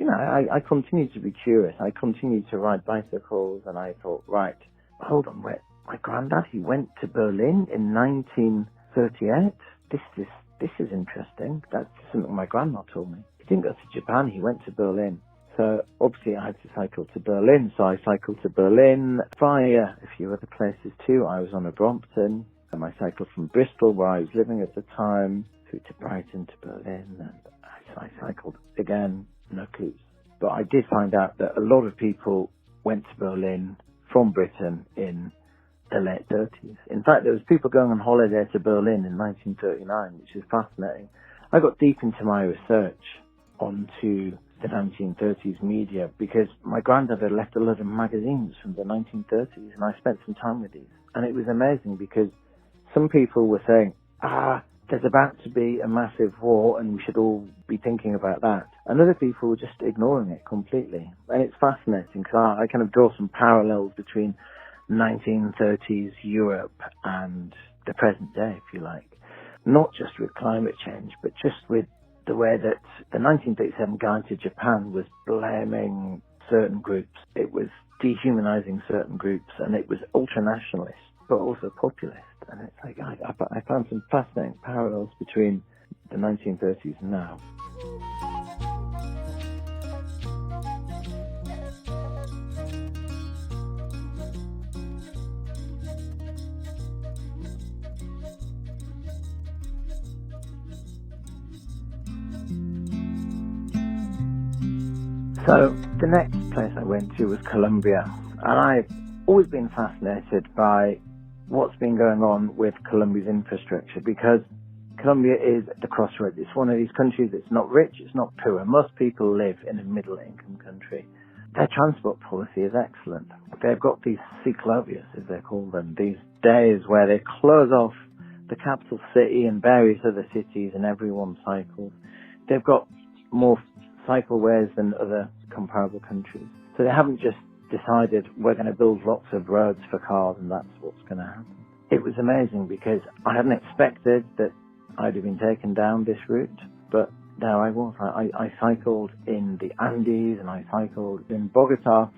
I continued to be curious. I continued to ride bicycles and I thought, right, hold on, wait, my granddad, he went to Berlin in 1938? This is interesting. That's something my grandma told me. He didn't go to Japan, he went to Berlin. So obviously I had to cycle to Berlin. So I cycled to Berlin via a few other places too. I was on a Brompton and I cycled from Bristol, where I was living at the time, through to Brighton to Berlin, and I cycled again, no clues. But I did find out that a lot of people went to Berlin from Britain in the late 30s. In fact, there was people going on holiday to Berlin in 1939, which is fascinating. I got deep into my research onto the 1930s media because my granddad had left a lot of magazines from the 1930s and I spent some time with these. And it was amazing because some people were saying, there's about to be a massive war and we should all be thinking about that. and other people were just ignoring it completely. And it's fascinating because I kind of draw some parallels between 1930s Europe and the present day, if you like. Not just with climate change, but just with the way that the 1937 Guide to Japan was blaming certain groups. It was dehumanizing certain groups, and it was ultra-nationalist, but also populist. And it's like, I found some fascinating parallels between the 1930s and now. So the next place I went to was Colombia, and I've always been fascinated by what's been going on with Colombia's infrastructure, because Colombia is at the crossroads. It's one of these countries that's not rich, it's not poor. Most people live in a middle-income country. Their transport policy is excellent. They've got these ciclovias, as they call them, these days where they close off the capital city and various other cities and everyone cycles. They've got more cycleways than other comparable countries. So they haven't just decided we're going to build lots of roads for cars and that's what's going to happen. It was amazing because I hadn't expected that I'd have been taken down this route, but there I was. I cycled in the Andes and I cycled in Bogota.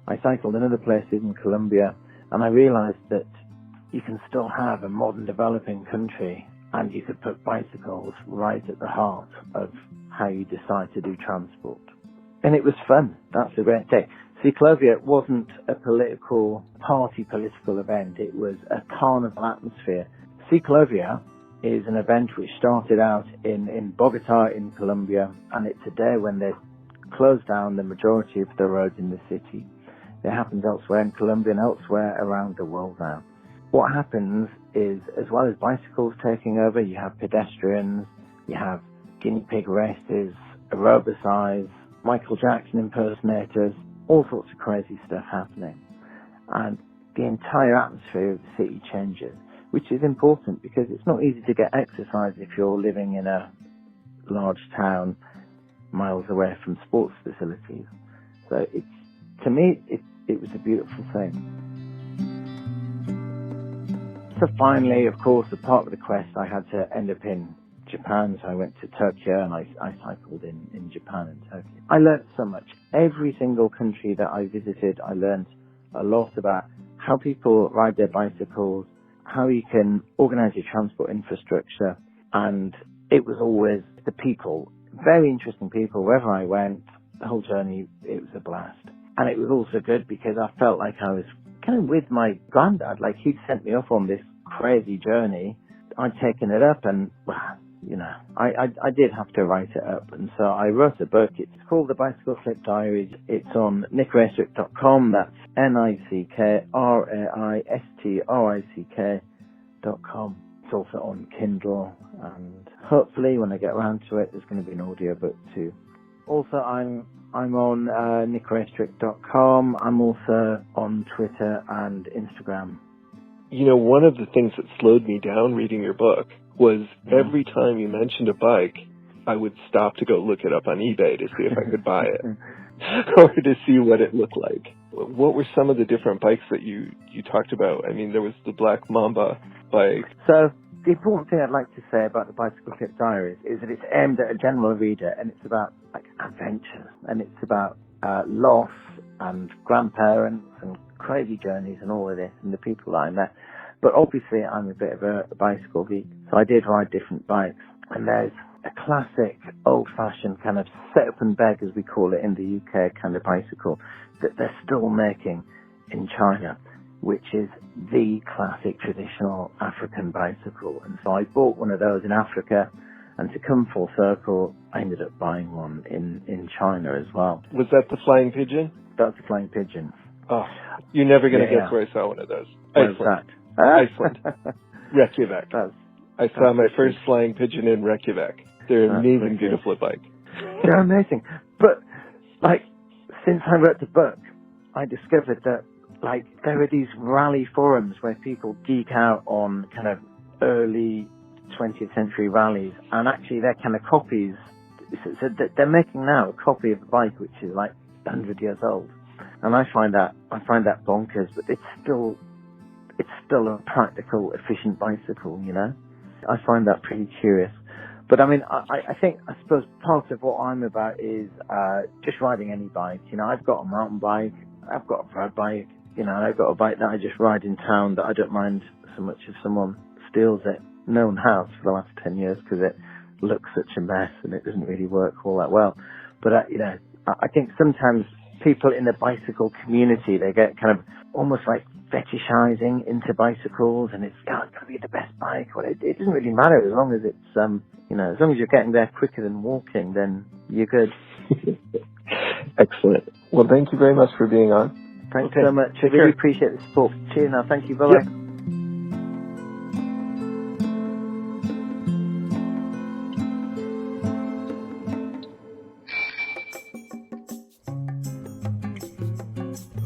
I cycled in other places in Colombia, and I realized that you can still have a modern developing country and you could put bicycles right at the heart of how you decide to do transport. And it was fun. That's a great day. Ciclovia wasn't a political event. It was a carnival atmosphere. Ciclovia is an event which started out in Bogota in Colombia, and it's a day when they closed down the majority of the roads in the city. It happens elsewhere in Colombia and elsewhere around the world now. What happens is, as well as bicycles taking over, you have pedestrians, you have guinea pig races, aerobicize, Michael Jackson impersonators, all sorts of crazy stuff happening. And the entire atmosphere of the city changes, which is important because it's not easy to get exercise if you're living in a large town miles away from sports facilities. So to me, it was a beautiful thing. So finally, of course, as part of the quest, I had to end up in Japan, so I went to Tokyo and I cycled in Japan and Tokyo. I learned so much. Every single country that I visited, I learned a lot about how people ride their bicycles, how you can organize your transport infrastructure, and it was always the people, very interesting people. Wherever I went, the whole journey, it was a blast. And it was also good because I felt like I was kind of with my granddad, like he'd sent me off on this crazy journey. I'd taken it up and, you know, I did have to write it up. And so I wrote a book. It's called The Bicycle Clip Diaries. It's on nickraistrick.com. That's nickraistrick.com. It's also on Kindle. And hopefully when I get around to it, there's going to be an audio book too. Also, I'm on nickraistrick.com. I'm also on Twitter and Instagram. You know, one of the things that slowed me down reading your book was every time you mentioned a bike, I would stop to go look it up on eBay to see if I could buy it or to see what it looked like. What were some of the different bikes that you talked about? I mean, there was the Black Mamba bike. So the important thing I'd like to say about the Bicycle Clip Diaries is that it's aimed at a general reader, and it's about like adventure, and it's about loss and grandparents and crazy journeys and all of this and the people that I met. But obviously I'm a bit of a bicycle geek, so I did ride different bikes. And there's a classic old-fashioned kind of set up and beg, as we call it in the UK, kind of bicycle that they're still making in China, which is the classic traditional African bicycle. And so I bought one of those in Africa, and to come full circle, I ended up buying one in China as well. Was that the Flying Pigeon? That's the Flying Pigeon. Oh, you're never going to guess where I saw one of those. Where's that? Iceland. Reykjavik. I saw my first amazing. Flying Pigeon in Reykjavik. They're amazing, beautiful bike. They're amazing. But, like, since I wrote the book, I discovered that, like, there are these rally forums where people geek out on kind of early 20th century rallies, and actually they're kind of copies. So they're making now a copy of a bike which is like 100 years old, and I find that bonkers. But it's still a practical, efficient bicycle, you know. I find that pretty curious. But I mean, I suppose part of what I'm about is just riding any bike. You know, I've got a mountain bike, I've got a road bike, you know, and I've got a bike that I just ride in town that I don't mind so much if someone steals it. No one has for the last 10 years because it looks such a mess and it doesn't really work all that well. But, you know, I think sometimes people in the bicycle community, they get kind of almost like fetishizing into bicycles, and it's got to be the best bike. Well, it doesn't really matter as long as it's, you know, as long as you're getting there quicker than walking, then you're good. Excellent. Well, thank you very much for being on. Thanks so much. I really appreciate the support. Cheers now. Thank you. Bye-bye. Yep.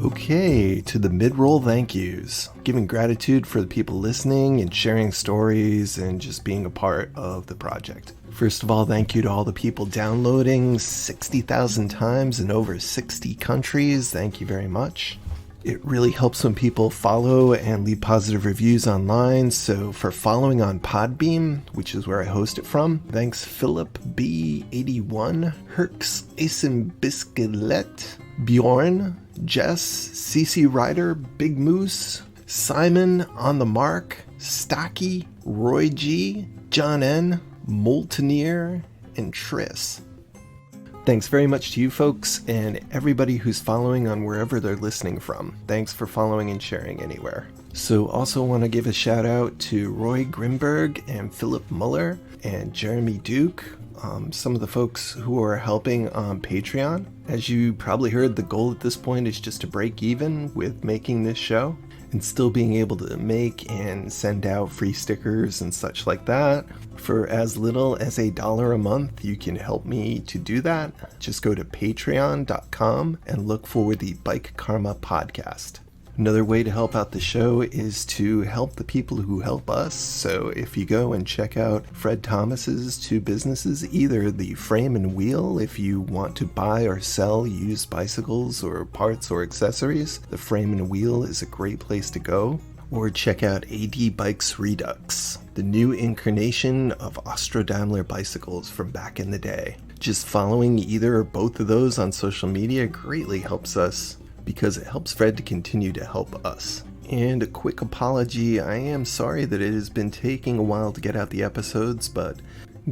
Okay, to the mid-roll thank yous. Giving gratitude for the people listening and sharing stories and just being a part of the project. First of all, thank you to all the people downloading 60,000 times in over 60 countries. Thank you very much. It really helps when people follow and leave positive reviews online. So for following on Podbeam, which is where I host it from, thanks Philip B81, Herx Asim Biskelet, Bjorn, Jess, CC Ryder, Big Moose, Simon on the Mark, Stocky, Roy G, John N, Moltenier, and Triss. Thanks very much to you folks and everybody who's following on wherever they're listening from. Thanks for following and sharing anywhere. So also want to give a shout out to Roy Grimberg and Philip Muller and Jeremy Duke, some of the folks who are helping on Patreon. As you probably heard, the goal at this point is just to break even with making this show and still being able to make and send out free stickers and such like that. For as little as $1 a month, you can help me to do that. Just go to patreon.com and look for the Bike Karma podcast. Another way to help out the show is to help the people who help us. So if you go and check out Fred Thomas's two businesses, either the Frame and Wheel, if you want to buy or sell used bicycles or parts or accessories, the Frame and Wheel is a great place to go. Or check out AD Bikes Redux, the new incarnation of Austro-Daimler bicycles from back in the day. Just following either or both of those on social media greatly helps us, because it helps Fred to continue to help us. And a quick apology, I am sorry that it has been taking a while to get out the episodes, but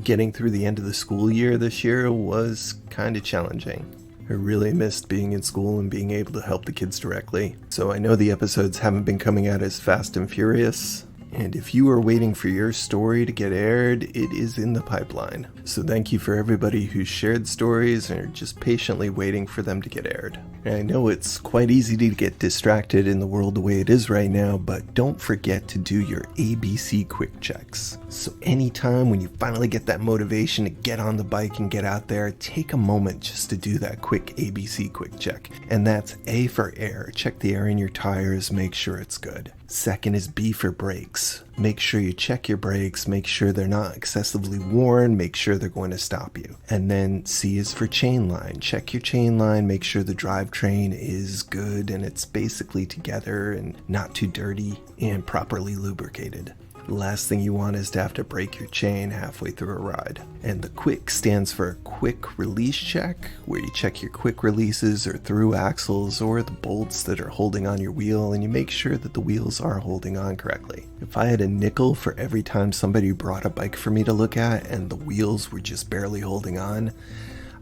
getting through the end of the school year this year was kind of challenging. I really missed being in school and being able to help the kids directly. So I know the episodes haven't been coming out as fast and furious. And if you are waiting for your story to get aired, it is in the pipeline. So thank you for everybody who shared stories and are just patiently waiting for them to get aired. And I know it's quite easy to get distracted in the world the way it is right now, but don't forget to do your ABC quick checks. So anytime when you finally get that motivation to get on the bike and get out there, take a moment just to do that quick ABC quick check. And that's A for air. Check the air in your tires, make sure it's good. Second is B for brakes. Make sure you check your brakes, make sure they're not excessively worn, make sure they're going to stop you. And then C is for chain line. Check your chain line, make sure the drivetrain is good and it's basically together and not too dirty and properly lubricated. The last thing you want is to have to break your chain halfway through a ride. And the quick stands for quick release check, where you check your quick releases or through axles or the bolts that are holding on your wheel, and you make sure that the wheels are holding on correctly. If I had a nickel for every time somebody brought a bike for me to look at and the wheels were just barely holding on,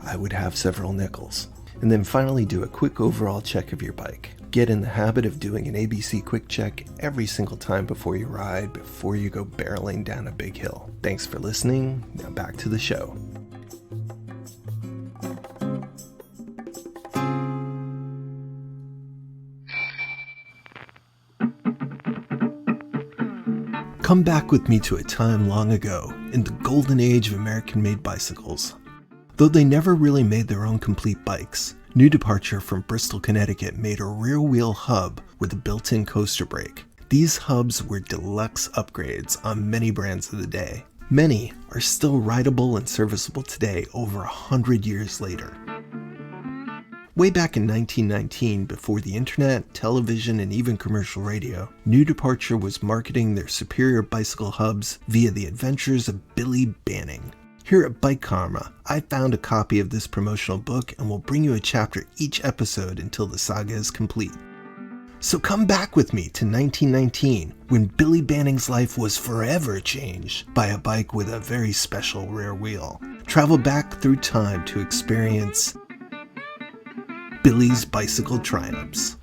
I would have several nickels. And then finally do a quick overall check of your bike. Get in the habit of doing an ABC quick check every single time before you ride, before you go barreling down a big hill. Thanks for listening. Now back to the show. Come back with me to a time long ago, in the golden age of American-made bicycles. Though they never really made their own complete bikes, New Departure from Bristol, Connecticut made a rear-wheel hub with a built-in coaster brake. These hubs were deluxe upgrades on many brands of the day. Many are still rideable and serviceable today over 100 years later. Way back in 1919, before the internet, television, and even commercial radio, New Departure was marketing their superior bicycle hubs via the adventures of Billy Banning. Here at Bike Karma, I found a copy of this promotional book and will bring you a chapter each episode until the saga is complete. So come back with me to 1919, when Billy Banning's life was forever changed by a bike with a very special rear wheel. Travel back through time to experience Billy's bicycle triumphs.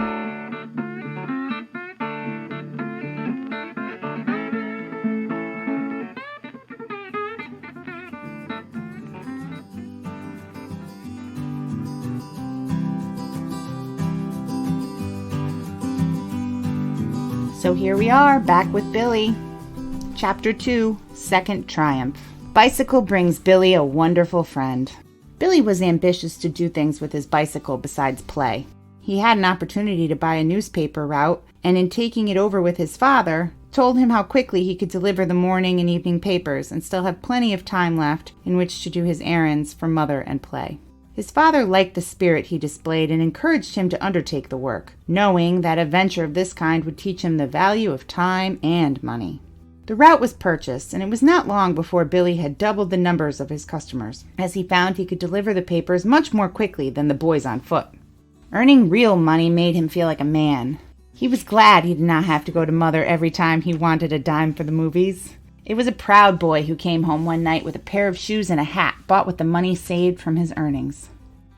So here we are, back with Billy. Chapter 2, Second Triumph. Bicycle brings Billy a wonderful friend. Billy was ambitious to do things with his bicycle besides play. He had an opportunity to buy a newspaper route, and in taking it over with his father, told him how quickly he could deliver the morning and evening papers and still have plenty of time left in which to do his errands for mother and play. His father liked the spirit he displayed and encouraged him to undertake the work, knowing that a venture of this kind would teach him the value of time and money. The route was purchased, and it was not long before Billy had doubled the numbers of his customers, as he found he could deliver the papers much more quickly than the boys on foot. Earning real money made him feel like a man. He was glad he did not have to go to Mother every time he wanted a dime for the movies. It was a proud boy who came home one night with a pair of shoes and a hat bought with the money saved from his earnings.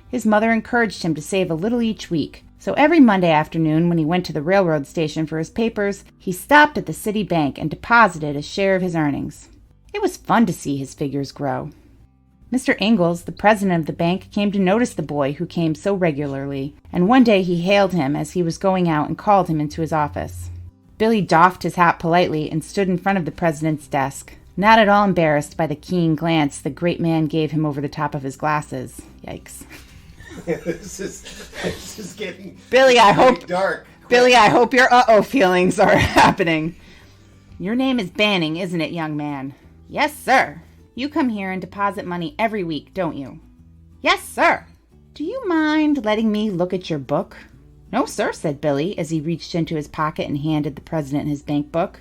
His mother encouraged him to save a little each week, so every Monday afternoon when he went to the railroad station for his papers, he stopped at the city bank and deposited a share of his earnings. It was fun to see his figures grow. Mr. Ingalls, the president of the bank, came to notice the boy who came so regularly, and one day he hailed him as he was going out and called him into his office. Billy doffed his hat politely and stood in front of the president's desk, not at all embarrassed by the keen glance the great man gave him over the top of his glasses. Yikes. This is getting Billy, I hope dark. Billy, I hope your uh-oh feelings are happening. Your name is Banning, isn't it, young man? Yes, sir. You come here and deposit money every week, don't you? Yes, sir. Do you mind letting me look at your book? No, sir, said Billy as he reached into his pocket and handed the president his bank book.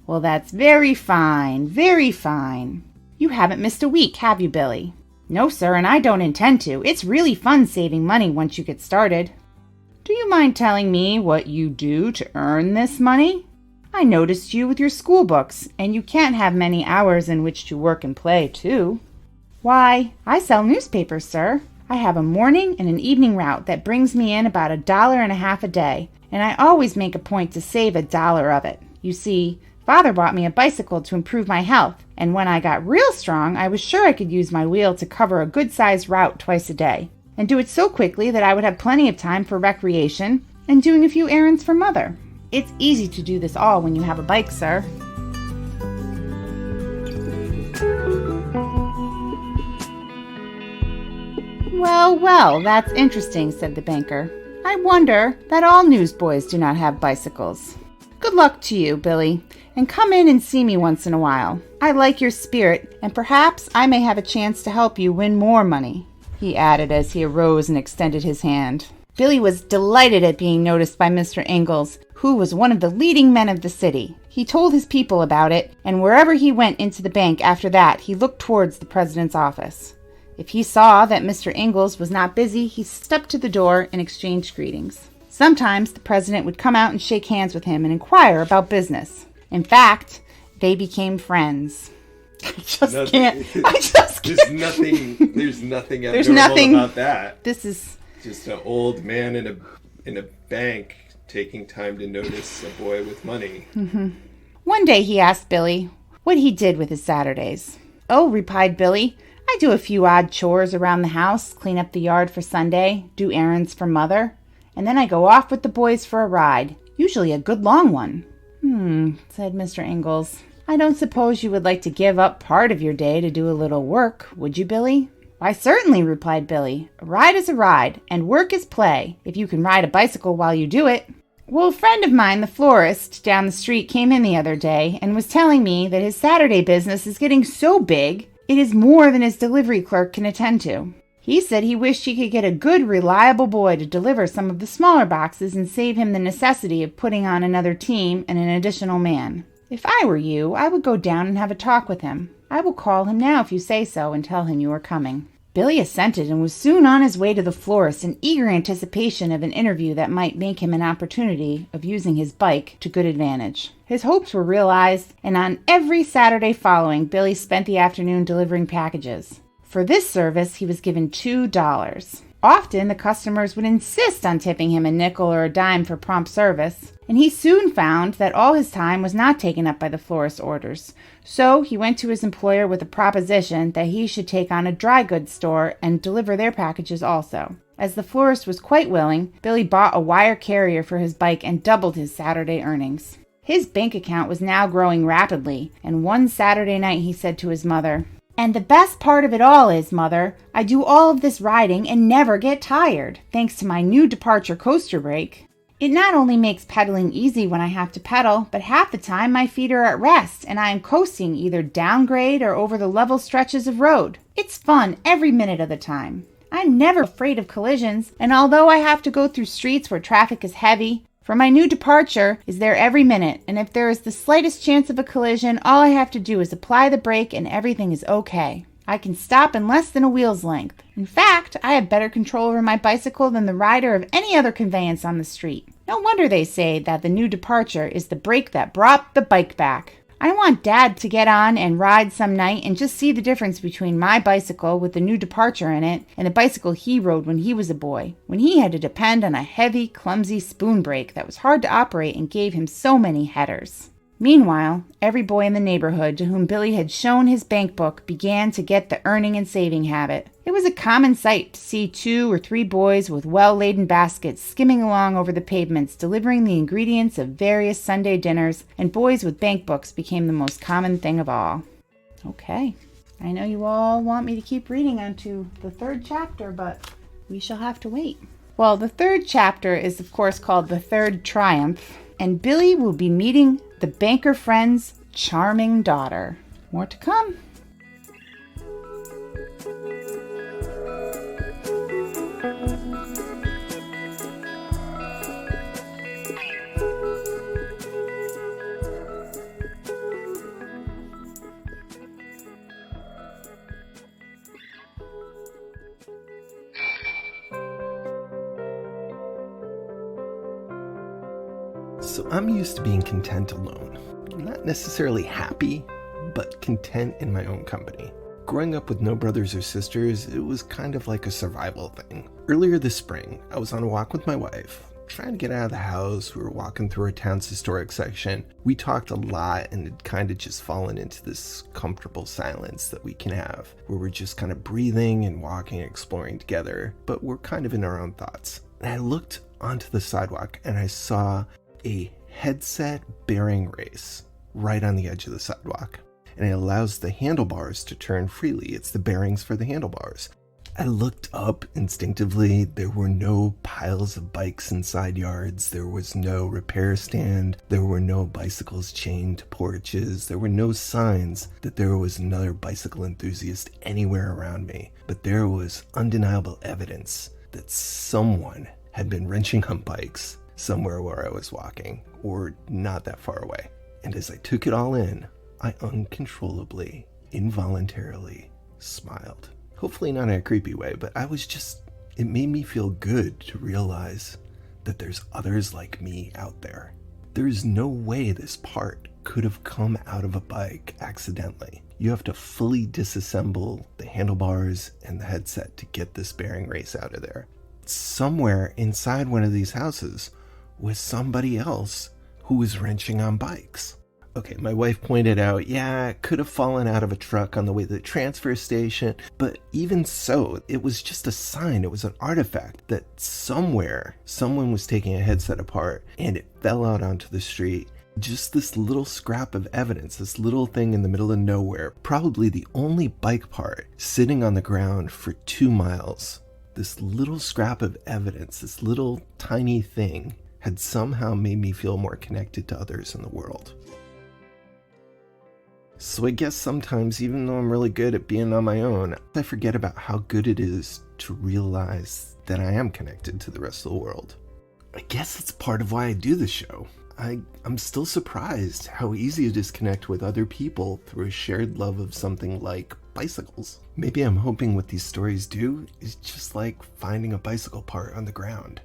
Well, that's very fine, very fine. You haven't missed a week, have you, Billy? No, sir, and I don't intend to. It's really fun saving money once you get started. Do you mind telling me what you do to earn this money? I noticed you with your school books, and you can't have many hours in which to work and play, too. Why, I sell newspapers, sir. I have a morning and an evening route that brings me in about $1.50 a day, and I always make a point to save $1 of it. You see, Father bought me a bicycle to improve my health, and when I got real strong, I was sure I could use my wheel to cover a good-sized route twice a day, and do it so quickly that I would have plenty of time for recreation and doing a few errands for Mother. It's easy to do this all when you have a bike, sir. Well, that's interesting, said the banker. I wonder that all newsboys do not have bicycles. Good luck to you, Billy, and come in and see me once in a while. I like your spirit, and perhaps I may have a chance to help you win more money, he added as he arose and extended his hand. Billy was delighted at being noticed by Mr. Ingalls, who was one of the leading men of the city. He told his people about it, and wherever he went into the bank after that, he looked towards the president's office. If he saw that Mr. Ingalls was not busy, he stepped to the door and exchanged greetings. Sometimes the president would come out and shake hands with him and inquire about business. In fact, they became friends. I just can't. There's nothing abnormal about that. This is just an old man in a bank taking time to notice a boy with money. Mm-hmm. One day he asked Billy what he did with his Saturdays. Oh, replied Billy, I do a few odd chores around the house, clean up the yard for Sunday, do errands for Mother, and then I go off with the boys for a ride, usually a good long one. Said Mr. Ingalls. I don't suppose you would like to give up part of your day to do a little work, would you, Billy? Why, certainly, replied Billy. A ride is a ride, and work is play, if you can ride a bicycle while you do it. Well, a friend of mine, the florist down the street, came in the other day and was telling me that his Saturday business is getting so big, it is more than his delivery clerk can attend to. He said he wished he could get a good, reliable boy to deliver some of the smaller boxes and save him the necessity of putting on another team and an additional man. If I were you, I would go down and have a talk with him. I will call him now if you say so and tell him you are coming. Billy assented and was soon on his way to the florist in eager anticipation of an interview that might make him an opportunity of using his bike to good advantage. His hopes were realized, and on every Saturday following, Billy spent the afternoon delivering packages. For this service, he was given $2. Often, the customers would insist on tipping him a nickel or a dime for prompt service, and he soon found that all his time was not taken up by the florist's orders. So he went to his employer with a proposition that he should take on a dry goods store and deliver their packages also. As the florist was quite willing, Billy bought a wire carrier for his bike and doubled his Saturday earnings. His bank account was now growing rapidly, and one Saturday night he said to his mother, "And the best part of it all is, Mother, I do all of this riding and never get tired, thanks to my new departure coaster brake. It not only makes pedaling easy when I have to pedal, but half the time my feet are at rest and I am coasting either down grade or over the level stretches of road. It's fun every minute of the time. I'm never afraid of collisions, and although I have to go through streets where traffic is heavy, for my new departure is there every minute, and if there is the slightest chance of a collision, all I have to do is apply the brake and everything is okay. I can stop in less than a wheel's length. In fact, I have better control over my bicycle than the rider of any other conveyance on the street. No wonder they say that the new departure is the brake that brought the bike back. I want Dad to get on and ride some night and just see the difference between my bicycle with the new departure in it and the bicycle he rode when he was a boy, when he had to depend on a heavy, clumsy spoon brake that was hard to operate and gave him so many headers." Meanwhile, every boy in the neighborhood to whom Billy had shown his bank book began to get the earning and saving habit. It was a common sight to see 2 or 3 boys with well-laden baskets skimming along over the pavements delivering the ingredients of various Sunday dinners, and boys with bank books became the most common thing of all. Okay, I know you all want me to keep reading on to the 3rd chapter, but we shall have to wait. Well, the 3rd chapter is of course called The Third Triumph, and Billy will be meeting the banker friend's charming daughter. More to come. So I'm used to being content alone. Not necessarily happy, but content in my own company. Growing up with no brothers or sisters, it was kind of like a survival thing. Earlier this spring, I was on a walk with my wife, trying to get out of the house. We were walking through our town's historic section. We talked a lot and had kind of just fallen into this comfortable silence that we can have, where we're just kind of breathing and walking and exploring together, but we're kind of in our own thoughts. And I looked onto the sidewalk and I saw a headset bearing race right on the edge of the sidewalk, and it allows the handlebars to turn freely. It's the bearings for the handlebars. I looked up instinctively. There were no piles of bikes in side yards. There was no repair stand. There were no bicycles chained to porches. There were no signs that there was another bicycle enthusiast anywhere around me. But there was undeniable evidence that someone had been wrenching on bikes somewhere where I was walking, or not that far away. And as I took it all in, I uncontrollably, involuntarily smiled. Hopefully not in a creepy way, but it made me feel good to realize that there's others like me out there. There is no way this part could have come out of a bike accidentally. You have to fully disassemble the handlebars and the headset to get this bearing race out of there. Somewhere inside one of these houses was somebody else who was wrenching on bikes. Okay, my wife pointed out, yeah, it could have fallen out of a truck on the way to the transfer station, but even so, it was just a sign, it was an artifact that somewhere someone was taking a headset apart and it fell out onto the street. Just this little scrap of evidence, this little thing in the middle of nowhere, probably the only bike part sitting on the ground for 2 miles. This little scrap of evidence, this little tiny thing, had somehow made me feel more connected to others in the world. So I guess sometimes, even though I'm really good at being on my own, I forget about how good it is to realize that I am connected to the rest of the world. I guess it's part of why I do the show. I'm still surprised how easy it is to connect with other people through a shared love of something like bicycles. Maybe I'm hoping what these stories do is just like finding a bicycle part on the ground.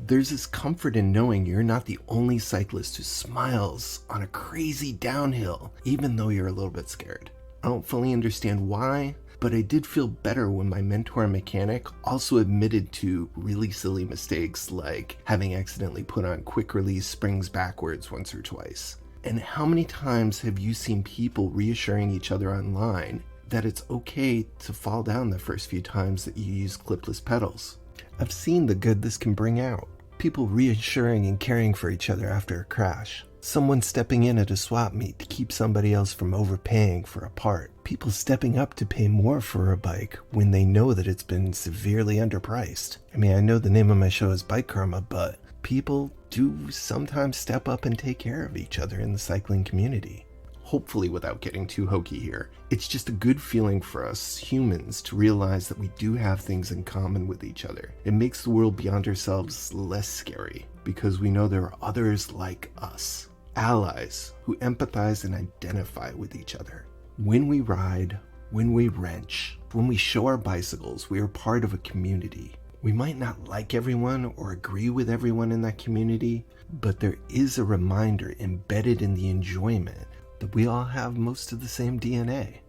There's this comfort in knowing you're not the only cyclist who smiles on a crazy downhill, even though you're a little bit scared. I don't fully understand why, but I did feel better when my mentor and mechanic also admitted to really silly mistakes like having accidentally put on quick release springs backwards once or twice. And how many times have you seen people reassuring each other online that it's okay to fall down the first few times that you use clipless pedals? I've seen the good this can bring out. People reassuring and caring for each other after a crash. Someone stepping in at a swap meet to keep somebody else from overpaying for a part. People stepping up to pay more for a bike when they know that it's been severely underpriced. I mean, I know the name of my show is Bike Karma, but people do sometimes step up and take care of each other in the cycling community. Hopefully without getting too hokey here. It's just a good feeling for us humans to realize that we do have things in common with each other. It makes the world beyond ourselves less scary because we know there are others like us, allies who empathize and identify with each other. When we ride, when we wrench, when we show our bicycles, we are part of a community. We might not like everyone or agree with everyone in that community, but there is a reminder embedded in the enjoyment that we all have most of the same DNA.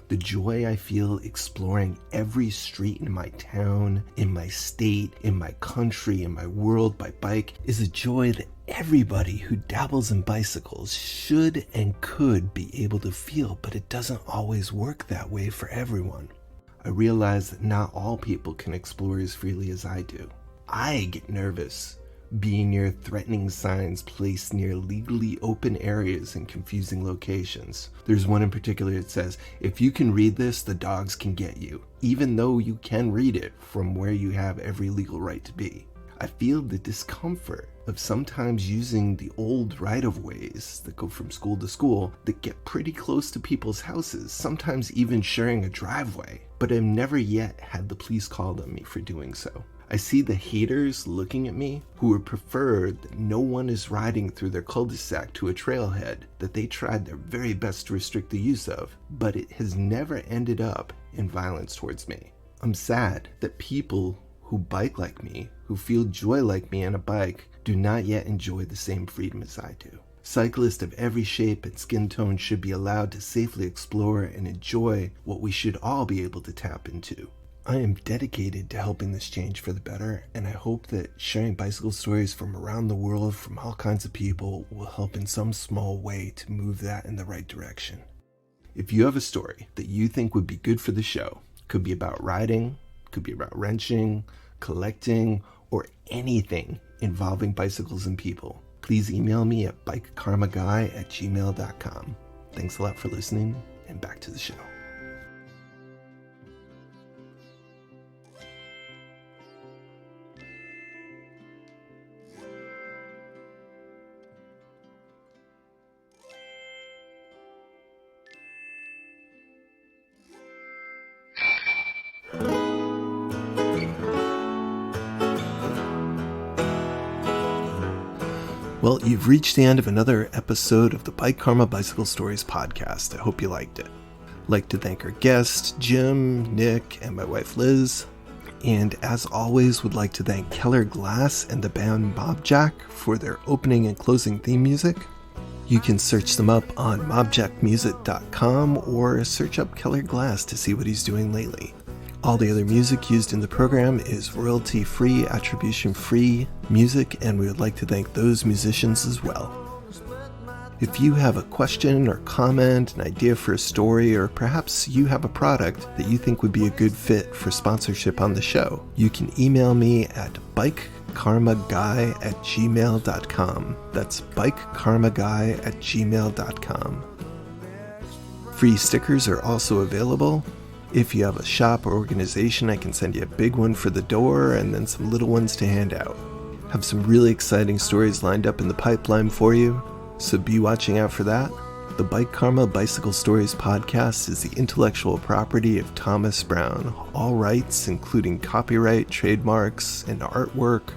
The joy I feel exploring every street in my town, in my state, in my country, in my world by bike is a joy that everybody who dabbles in bicycles should and could be able to feel, but it doesn't always work that way for everyone. I realize that not all people can explore as freely as I do. I get nervous being near threatening signs placed near legally open areas in confusing locations. There's one in particular that says, if you can read this, the dogs can get you, even though you can read it from where you have every legal right to be. I feel the discomfort of sometimes using the old right-of-ways that go from school to school that get pretty close to people's houses, sometimes even sharing a driveway, but I've never yet had the police called on me for doing so. I see the haters looking at me who would prefer that no one is riding through their cul-de-sac to a trailhead that they tried their very best to restrict the use of, but it has never ended up in violence towards me. I'm sad that people who bike like me, who feel joy like me on a bike, do not yet enjoy the same freedom as I do. Cyclists of every shape and skin tone should be allowed to safely explore and enjoy what we should all be able to tap into. I am dedicated to helping this change for the better, and I hope that sharing bicycle stories from around the world from all kinds of people will help in some small way to move that in the right direction. If you have a story that you think would be good for the show, could be about riding, could be about wrenching, collecting, or anything involving bicycles and people, please email me at bikekarmaguy@gmail.com. Thanks a lot for listening, and back to the show. Well, you've reached the end of another episode of the Bike Karma Bicycle Stories podcast. I hope you liked it. I'd like to thank our guests, Jim, Nick, and my wife Liz. And as always, would like to thank Keller Glass and the band Mobjack for their opening and closing theme music. You can search them up on mobjackmusic.com or search up Keller Glass to see what he's doing lately. All the other music used in the program is royalty-free, attribution-free music, and we would like to thank those musicians as well. If you have a question or comment, an idea for a story, or perhaps you have a product that you think would be a good fit for sponsorship on the show, you can email me at bikekarmaguy@gmail.com. That's bikekarmaguy@gmail.com. Free stickers are also available. If you have a shop or organization, I can send you a big one for the door and then some little ones to hand out. Have some really exciting stories lined up in the pipeline for you, so be watching out for that. The Bike Karma Bicycle Stories podcast is the intellectual property of Thomas Brown, all rights, including copyright, trademarks, and artwork,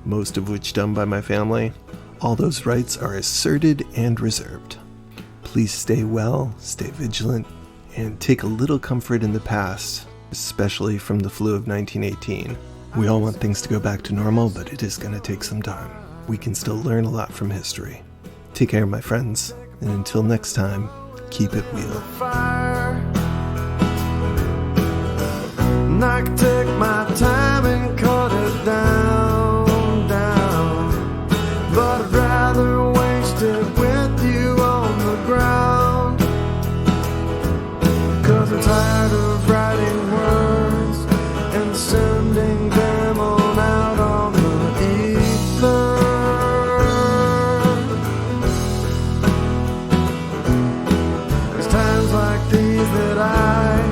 most of which done by my family. All those rights are asserted and reserved. Please stay well, stay vigilant, and take a little comfort in the past, especially from the flu of 1918. We all want things to go back to normal, but it is going to take some time. We can still learn a lot from history. Take care, my friends, and until next time, keep it wheel. And I can take my time and cut it down, but I'd rather waste it with you on the ground, 'cause I'm tired of writing words and sending them on out on the ether. It's times like these that I